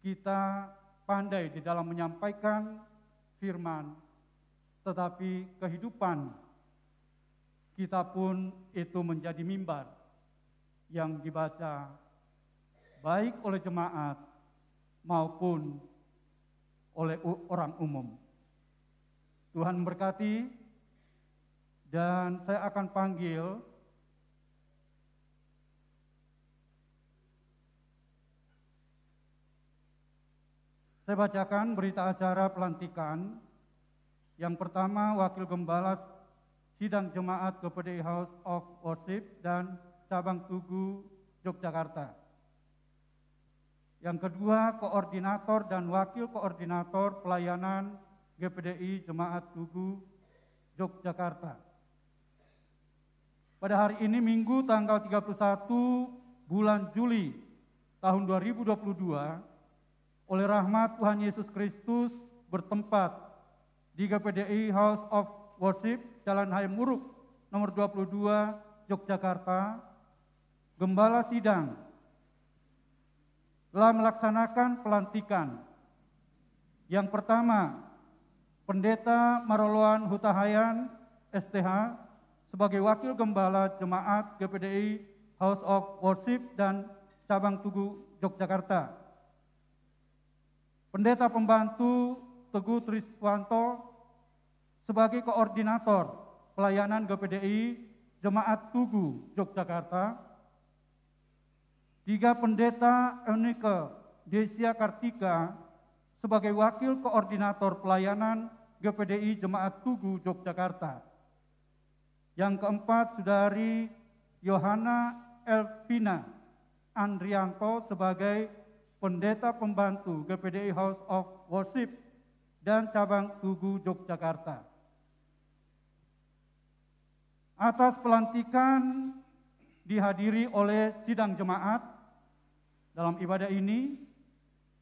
kita pandai di dalam menyampaikan firman, tetapi kehidupan kita pun itu menjadi mimbar yang dibaca baik oleh jemaat maupun oleh orang umum. Tuhan memberkati, dan saya akan panggil saya bacakan berita acara pelantikan. Yang pertama, Wakil Gembala Sidang Jemaat GPDI House of Worship dan Cabang Tugu Yogyakarta. Yang kedua, Koordinator dan Wakil Koordinator Pelayanan GPDI Jemaat Tugu Yogyakarta. Pada hari ini Minggu tanggal 31 bulan Juli tahun 2022, oleh rahmat Tuhan Yesus Kristus bertempat di GPDI House of Worship Jalan Hayam Wuruk nomor 22 Yogyakarta, Gembala Sidang telah melaksanakan pelantikan. Yang pertama, Pendeta Maroloan Hutahayan STH sebagai Wakil Gembala Jemaat GPDI House of Worship dan Cabang Tugu Yogyakarta. Pendeta Pembantu Teguh Triswanto sebagai Koordinator Pelayanan GPDI Jemaat Tugu Yogyakarta. 3, Pendeta Eunike Desia Kartika sebagai Wakil Koordinator Pelayanan GPDI Jemaat Tugu Yogyakarta. Yang keempat, Saudari Yohana Elvina Andrianto sebagai Pendeta Pembantu GPDI House of Worship dan Cabang Tugu Yogyakarta. Atas pelantikan dihadiri oleh sidang jemaat. Dalam ibadah ini,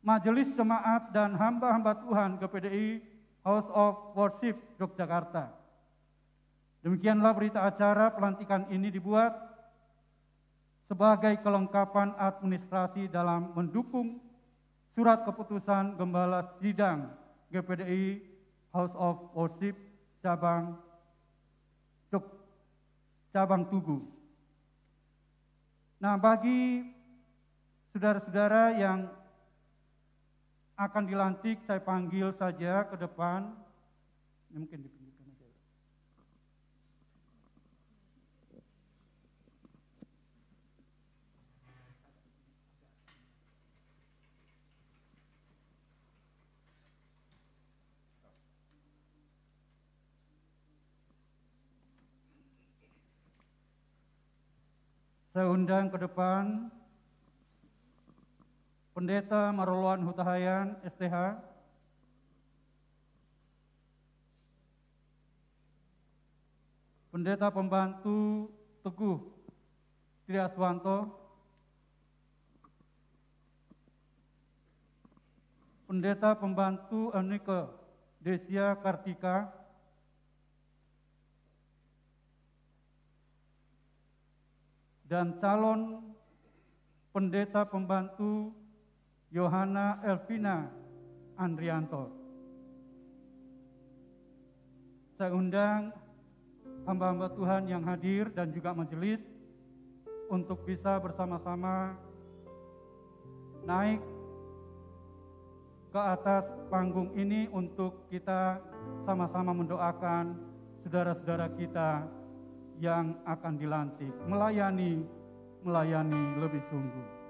majelis jemaat dan hamba-hamba Tuhan GPDI House of Worship Yogyakarta. Demikianlah berita acara pelantikan ini dibuat sebagai kelengkapan administrasi dalam mendukung surat keputusan Gembala Sidang GPDI House of Worship Cabang Tugu. Nah, bagi saudara-saudara yang akan dilantik, saya panggil saja ke depan. Ini mungkin dipinggirkan aja. Saya undang ke depan Pendeta Maroloan Hutahayan STH, Pendeta Pembantu Teguh Triswanto, Pendeta Pembantu Eunike Desia Kartika, dan calon Pendeta Pembantu Yohana Elvina Andrianto. Saya undang hamba-hamba Tuhan yang hadir dan juga majelis untuk bisa bersama-sama naik ke atas panggung ini untuk kita sama-sama mendoakan saudara-saudara kita yang akan dilantik, melayani lebih sungguh.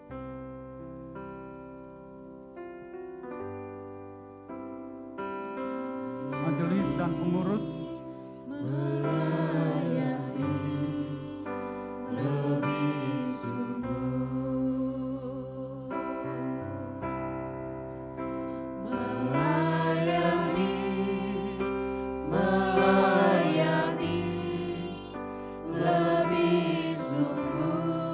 Majelis dan pengurus melayani lebih sungguh, melayani lebih sungguh.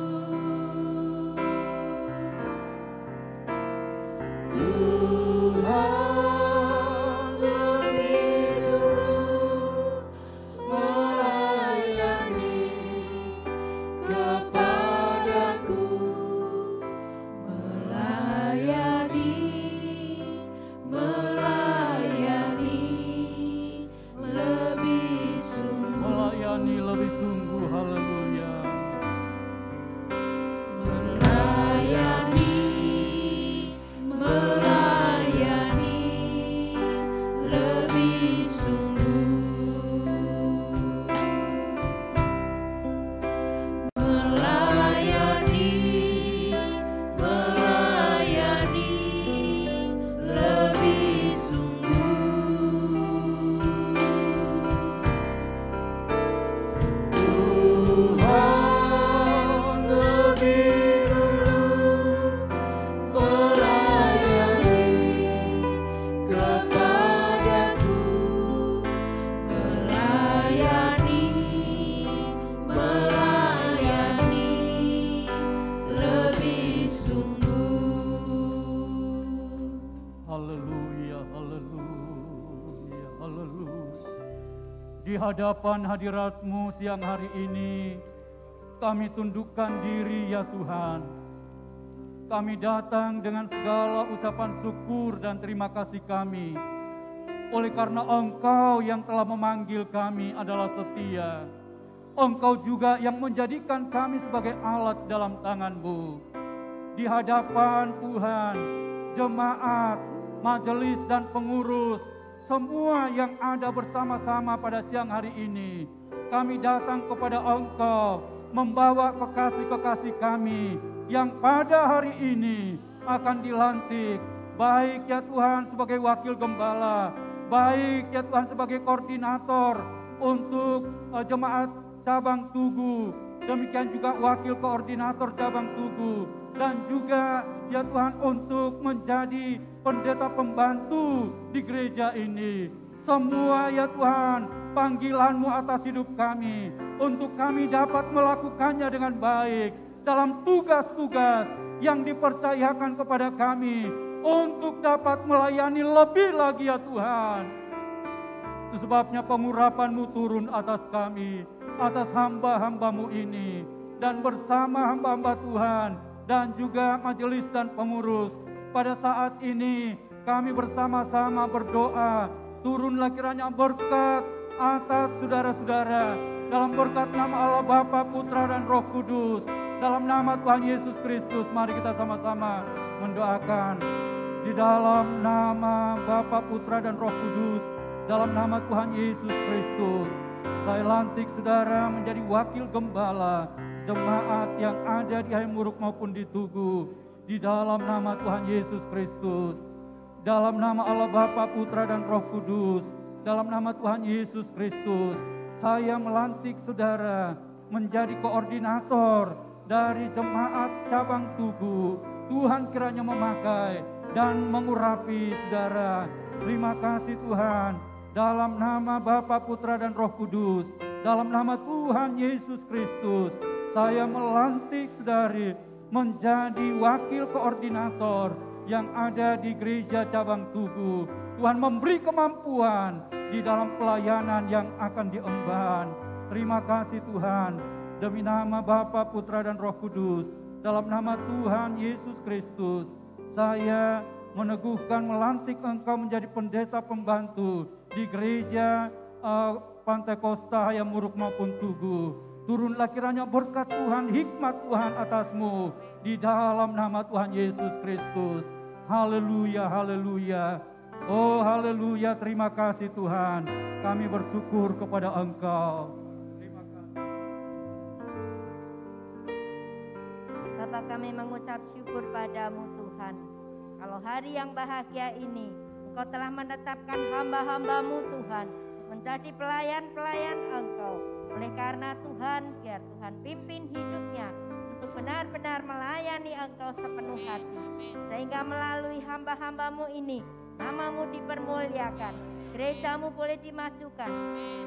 melayani lebih sungguh. Haleluya. Melayani, melayani lebih sungguh. Melayani, melayani lebih sungguh. Tuhan lebih dulu melayani kepadaku, melayani, melayani lebih sungguh. Haleluya, haleluya, haleluya. Di hadapan hadirat-Mu siang hari ini, kami tundukkan diri ya Tuhan. Kami datang dengan segala ucapan syukur dan terima kasih kami. Oleh karena Engkau yang telah memanggil kami adalah setia. Engkau juga yang menjadikan kami sebagai alat dalam tangan-Mu. Di hadapan Tuhan, jemaat, majelis dan pengurus, semua yang ada bersama-sama pada siang hari ini, kami datang kepada Engkau membawa kekasih-kekasih kami yang pada hari ini akan dilantik, baik ya Tuhan sebagai wakil gembala, baik ya Tuhan sebagai koordinator untuk jemaat cabang Tugu, demikian juga wakil koordinator cabang Tugu, dan juga ya Tuhan untuk menjadi pendeta pembantu di gereja ini. Semua ya Tuhan panggilan-Mu atas hidup kami, untuk kami dapat melakukannya dengan baik dalam tugas-tugas yang dipercayakan kepada kami, untuk dapat melayani lebih lagi ya Tuhan. Itu sebabnya pengurapan-Mu turun atas kami, atas hamba-hamba-Mu ini, dan bersama hamba-hamba Tuhan dan juga majelis dan pengurus. Pada saat ini kami bersama-sama berdoa, turunlah kiranya berkat atas saudara-saudara, dalam berkat nama Allah Bapa, Putra dan Roh Kudus, dalam nama Tuhan Yesus Kristus. Mari kita sama-sama mendoakan. Di dalam nama Bapa, Putra dan Roh Kudus, dalam nama Tuhan Yesus Kristus, saya lantik saudara menjadi wakil gembala jemaat yang ada di Hayamuruk maupun di Tugu, di dalam nama Tuhan Yesus Kristus, dalam nama Allah Bapa, Putra dan Roh Kudus, dalam nama Tuhan Yesus Kristus, saya melantik saudara menjadi koordinator dari jemaat cabang Tugu. Tuhan kiranya memakai dan mengurapi saudara. Terima kasih Tuhan, dalam nama Bapa, Putra dan Roh Kudus, dalam nama Tuhan Yesus Kristus, saya melantik saudari menjadi wakil koordinator yang ada di gereja cabang Tugu. Tuhan memberi kemampuan di dalam pelayanan yang akan diemban. Terima kasih Tuhan, demi nama Bapa, Putra dan Roh Kudus, dalam nama Tuhan Yesus Kristus, saya meneguhkan melantik Engkau menjadi pendeta pembantu di gereja Pantai Kosta, Hayamuruk maupun Tugu. Turunlah kiranya berkat Tuhan, hikmat Tuhan atasmu di dalam nama Tuhan Yesus Kristus. Haleluya, haleluya. Oh haleluya, terima kasih Tuhan. Kami bersyukur kepada Engkau. Terima kasih. Bapa, kami mengucap syukur padamu Tuhan. Kalau hari yang bahagia ini, Engkau telah menetapkan hamba-hambamu Tuhan menjadi pelayan-pelayan Engkau. Oleh karena Tuhan, biar Tuhan pimpin hidupnya untuk benar-benar melayani Engkau sepenuh hati. Sehingga melalui hamba-hambamu ini, namamu dipermuliakan, gerejamu boleh dimajukan,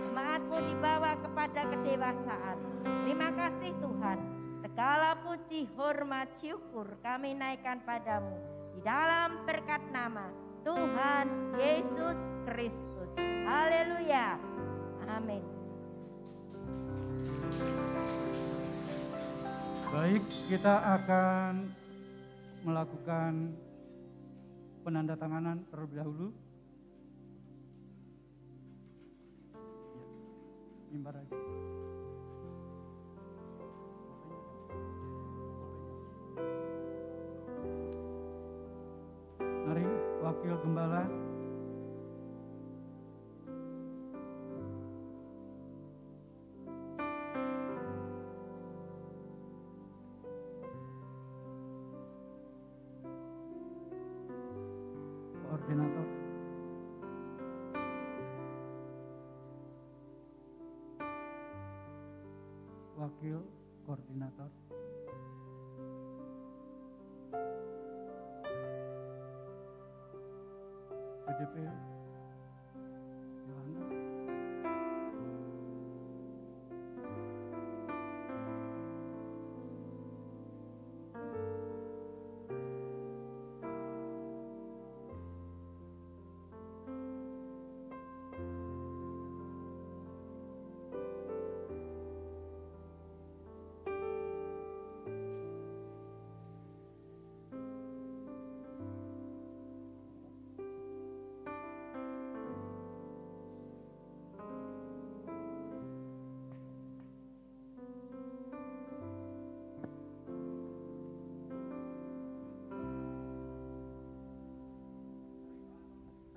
jemaatmu dibawa kepada kedewasaan. Terima kasih Tuhan, segala puji, hormat, syukur kami naikkan padamu di dalam berkat nama Tuhan Yesus Kristus. Haleluya. Amin. Baik, kita akan melakukan penandatanganan terlebih dahulu. mimbar aja. Mari wakil gembala. Koordinator. Wakil koordinator. PDP Yohana.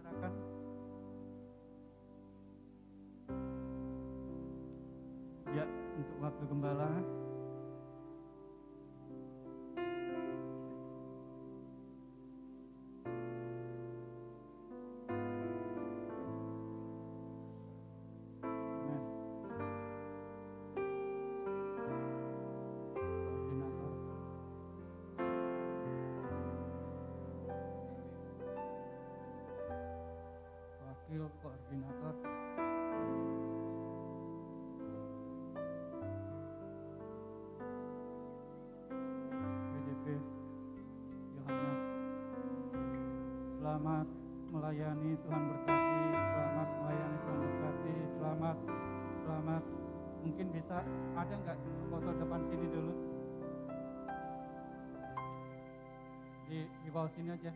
Serahkan. Ya, untuk wakil gembala. Amen. Koordinator. Wakil koordinator. PDP Yohana. Selamat melayani, Tuhan berkati. Selamat melayani, Tuhan berkati. Selamat. Mungkin bisa ada nggak foto depan sini dulu? Di bawah sini aja.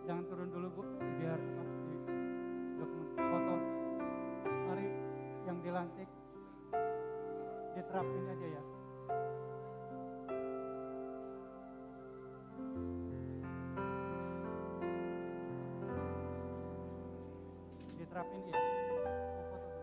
Jangan turun dulu, Bu, biar di foto. Mari yang dilantik diterapin aja ya. Diterapin ya. Mau foto dulu.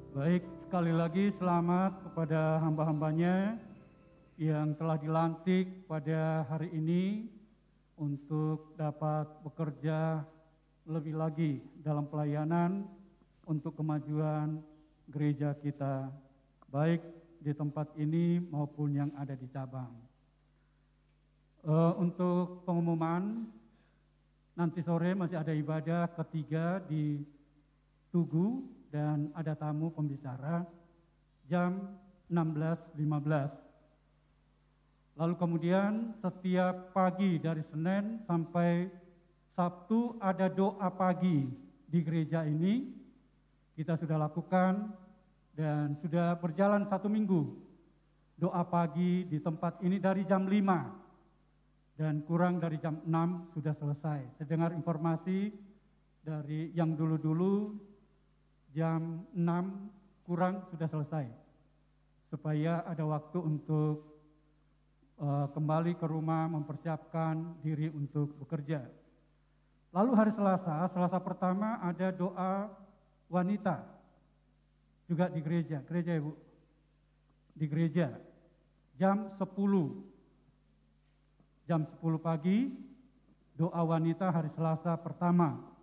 Baik, sekali lagi selamat kepada hamba-hambanya yang telah dilantik pada hari ini untuk dapat bekerja lebih lagi dalam pelayanan untuk kemajuan gereja kita, baik di tempat ini maupun yang ada di cabang. Untuk pengumuman, nanti sore masih ada ibadah ketiga di Tugu, dan ada tamu pembicara jam 16.15. Lalu kemudian setiap pagi dari Senin sampai Sabtu ada doa pagi di gereja ini. Kita sudah lakukan dan sudah berjalan 1 minggu. Doa pagi di tempat ini dari jam 5 dan kurang dari jam 6 sudah selesai. Saya dengar informasi dari yang dulu-dulu jam 6 kurang sudah selesai, supaya ada waktu untuk kembali ke rumah mempersiapkan diri untuk bekerja. Lalu hari Selasa pertama ada doa wanita, juga di gereja Ibu, di gereja, jam 10 pagi, doa wanita hari Selasa pertama.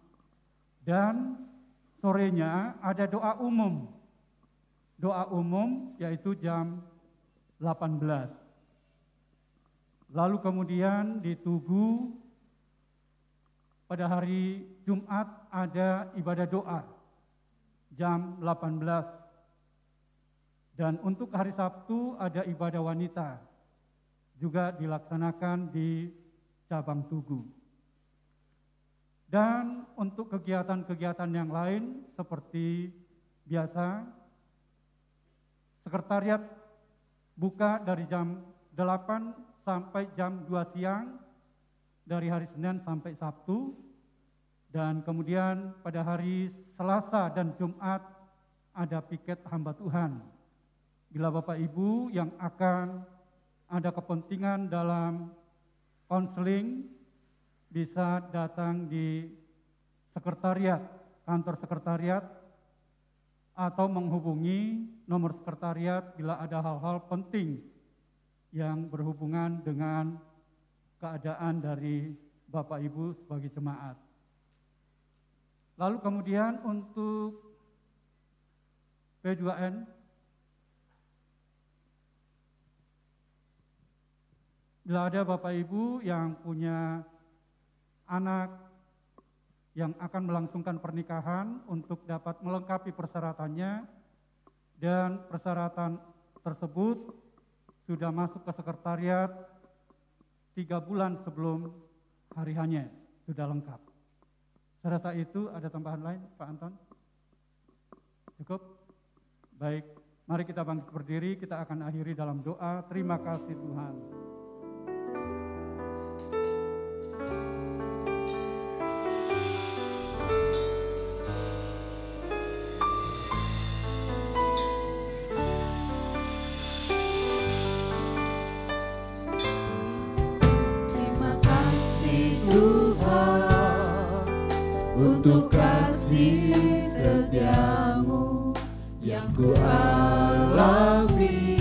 Dan sorenya ada doa umum yaitu jam 18. Lalu kemudian di Tugu pada hari Jumat ada ibadah doa jam 18. Dan untuk hari Sabtu ada ibadah wanita juga dilaksanakan di cabang Tugu. Dan untuk kegiatan-kegiatan yang lain seperti biasa, sekretariat buka dari jam 8 sampai jam 2 siang dari hari Senin sampai Sabtu. Dan kemudian pada hari Selasa dan Jumat ada piket hamba Tuhan. Bila Bapak Ibu yang akan ada kepentingan dalam konseling, bisa datang di sekretariat, kantor sekretariat, atau menghubungi nomor sekretariat bila ada hal-hal penting yang berhubungan dengan keadaan dari Bapak Ibu sebagai jemaat. Lalu kemudian untuk P2N, bila ada Bapak Ibu yang punya anak yang akan melangsungkan pernikahan untuk dapat melengkapi persyaratannya, dan persyaratan tersebut sudah masuk ke sekretariat 3 bulan sebelum hari H-nya sudah lengkap. Saya rasa itu ada tambahan lain, Pak Anton? Cukup? Baik, mari kita bangkit berdiri, kita akan akhiri dalam doa. Terima kasih Tuhan. Untuk kasih setiamu yang ku alami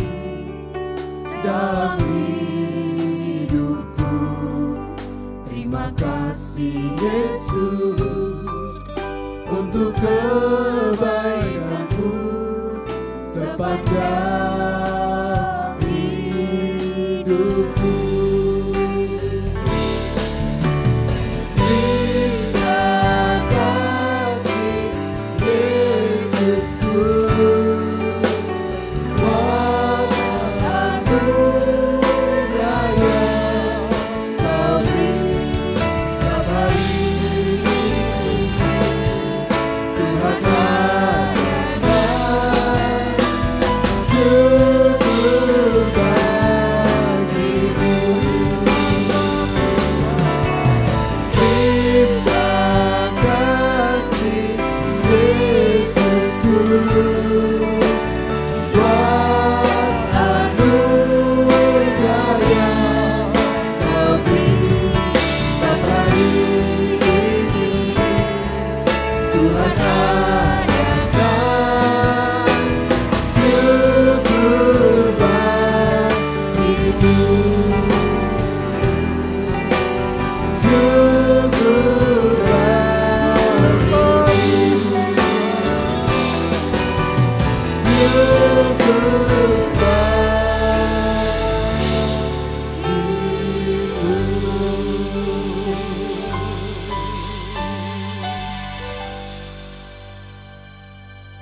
dalam hidupku. Terima kasih Yesus untuk kebaikanmu sepanjang hidupku.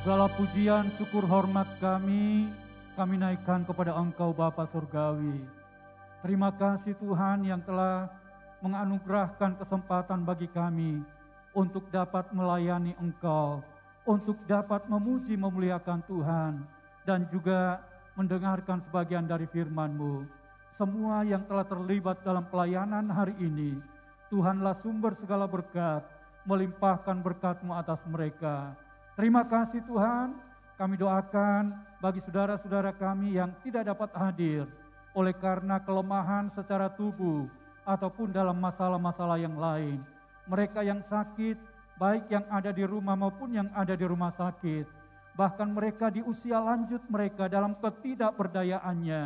Segala pujian, syukur, hormat kami naikkan kepada Engkau Bapa Surgawi. Terima kasih Tuhan yang telah menganugerahkan kesempatan bagi kami untuk dapat melayani Engkau, untuk dapat memuji memuliakan Tuhan, dan juga mendengarkan sebagian dari firman-Mu. Semua yang telah terlibat dalam pelayanan hari ini, Tuhanlah sumber segala berkat, melimpahkan berkat-Mu atas mereka. Terima kasih Tuhan, kami doakan bagi saudara-saudara kami yang tidak dapat hadir oleh karena kelemahan secara tubuh ataupun dalam masalah-masalah yang lain. Mereka yang sakit, baik yang ada di rumah maupun yang ada di rumah sakit, bahkan mereka di usia lanjut mereka dalam ketidakberdayaannya,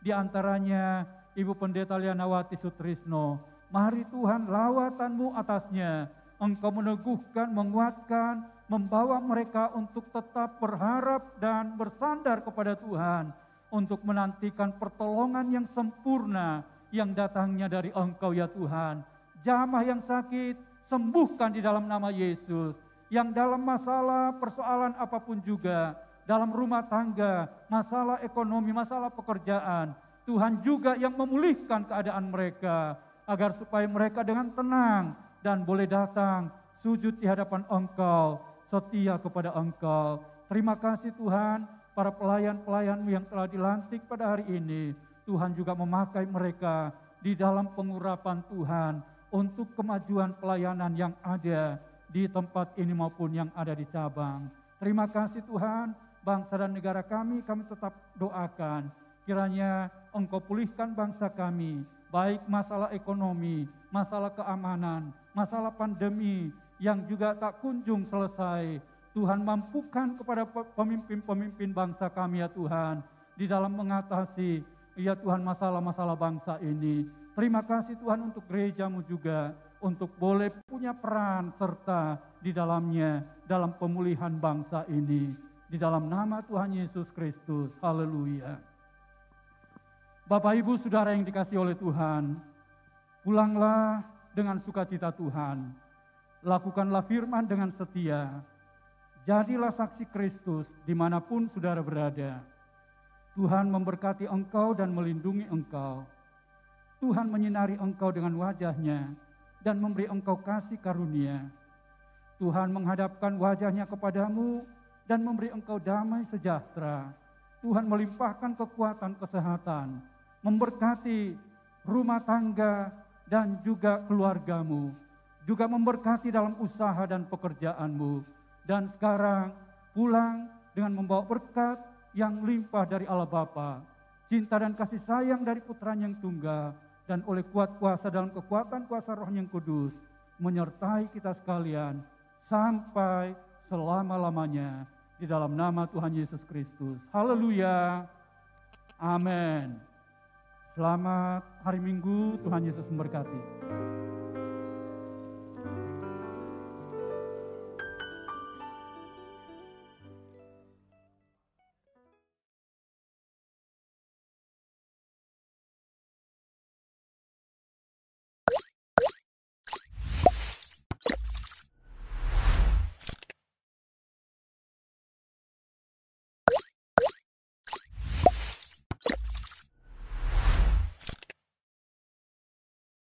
di antaranya Ibu Pendeta Lianawati Sutrisno. Mari Tuhan, lawatan-Mu atasnya, Engkau meneguhkan, menguatkan, membawa mereka untuk tetap berharap dan bersandar kepada Tuhan, untuk menantikan pertolongan yang sempurna yang datangnya dari Engkau ya Tuhan. Jamah yang sakit, sembuhkan di dalam nama Yesus. Yang dalam masalah, persoalan apapun juga, dalam rumah tangga, masalah ekonomi, masalah pekerjaan, Tuhan juga yang memulihkan keadaan mereka, agar supaya mereka dengan tenang dan boleh datang sujud di hadapan Engkau, setia kepada Engkau. Terima kasih Tuhan, para pelayan-pelayan-Mu yang telah dilantik pada hari ini, Tuhan juga memakai mereka di dalam pengurapan Tuhan untuk kemajuan pelayanan yang ada di tempat ini maupun yang ada di cabang. Terima kasih Tuhan, bangsa dan negara kami tetap doakan. Kiranya Engkau pulihkan bangsa kami, baik masalah ekonomi, masalah keamanan, masalah pandemi yang juga tak kunjung selesai. Tuhan mampukan kepada pemimpin-pemimpin bangsa kami ya Tuhan, di dalam mengatasi ya Tuhan masalah-masalah bangsa ini. Terima kasih Tuhan untuk gereja-Mu juga, untuk boleh punya peran serta di dalamnya, dalam pemulihan bangsa ini. Di dalam nama Tuhan Yesus Kristus, haleluya. Bapak Ibu Saudara yang dikasihi oleh Tuhan, pulanglah dengan sukacita Tuhan, lakukanlah firman dengan setia, jadilah saksi Kristus dimanapun saudara berada. Tuhan memberkati engkau dan melindungi engkau. Tuhan menyinari engkau dengan wajah-Nya dan memberi engkau kasih karunia. Tuhan menghadapkan wajah-Nya kepadamu dan memberi engkau damai sejahtera. Tuhan melimpahkan kekuatan kesehatan, memberkati rumah tangga dan juga keluargamu, juga memberkati dalam usaha dan pekerjaanmu. Dan sekarang pulang dengan membawa berkat yang limpah dari Allah Bapa, cinta dan kasih sayang dari Putra-Nya yang tunggal, dan oleh kuat kuasa dalam kekuatan kuasa Roh-Nya yang kudus, menyertai kita sekalian sampai selama-lamanya, di dalam nama Tuhan Yesus Kristus. Haleluya. Amin. Selamat hari Minggu, Tuhan Yesus memberkati.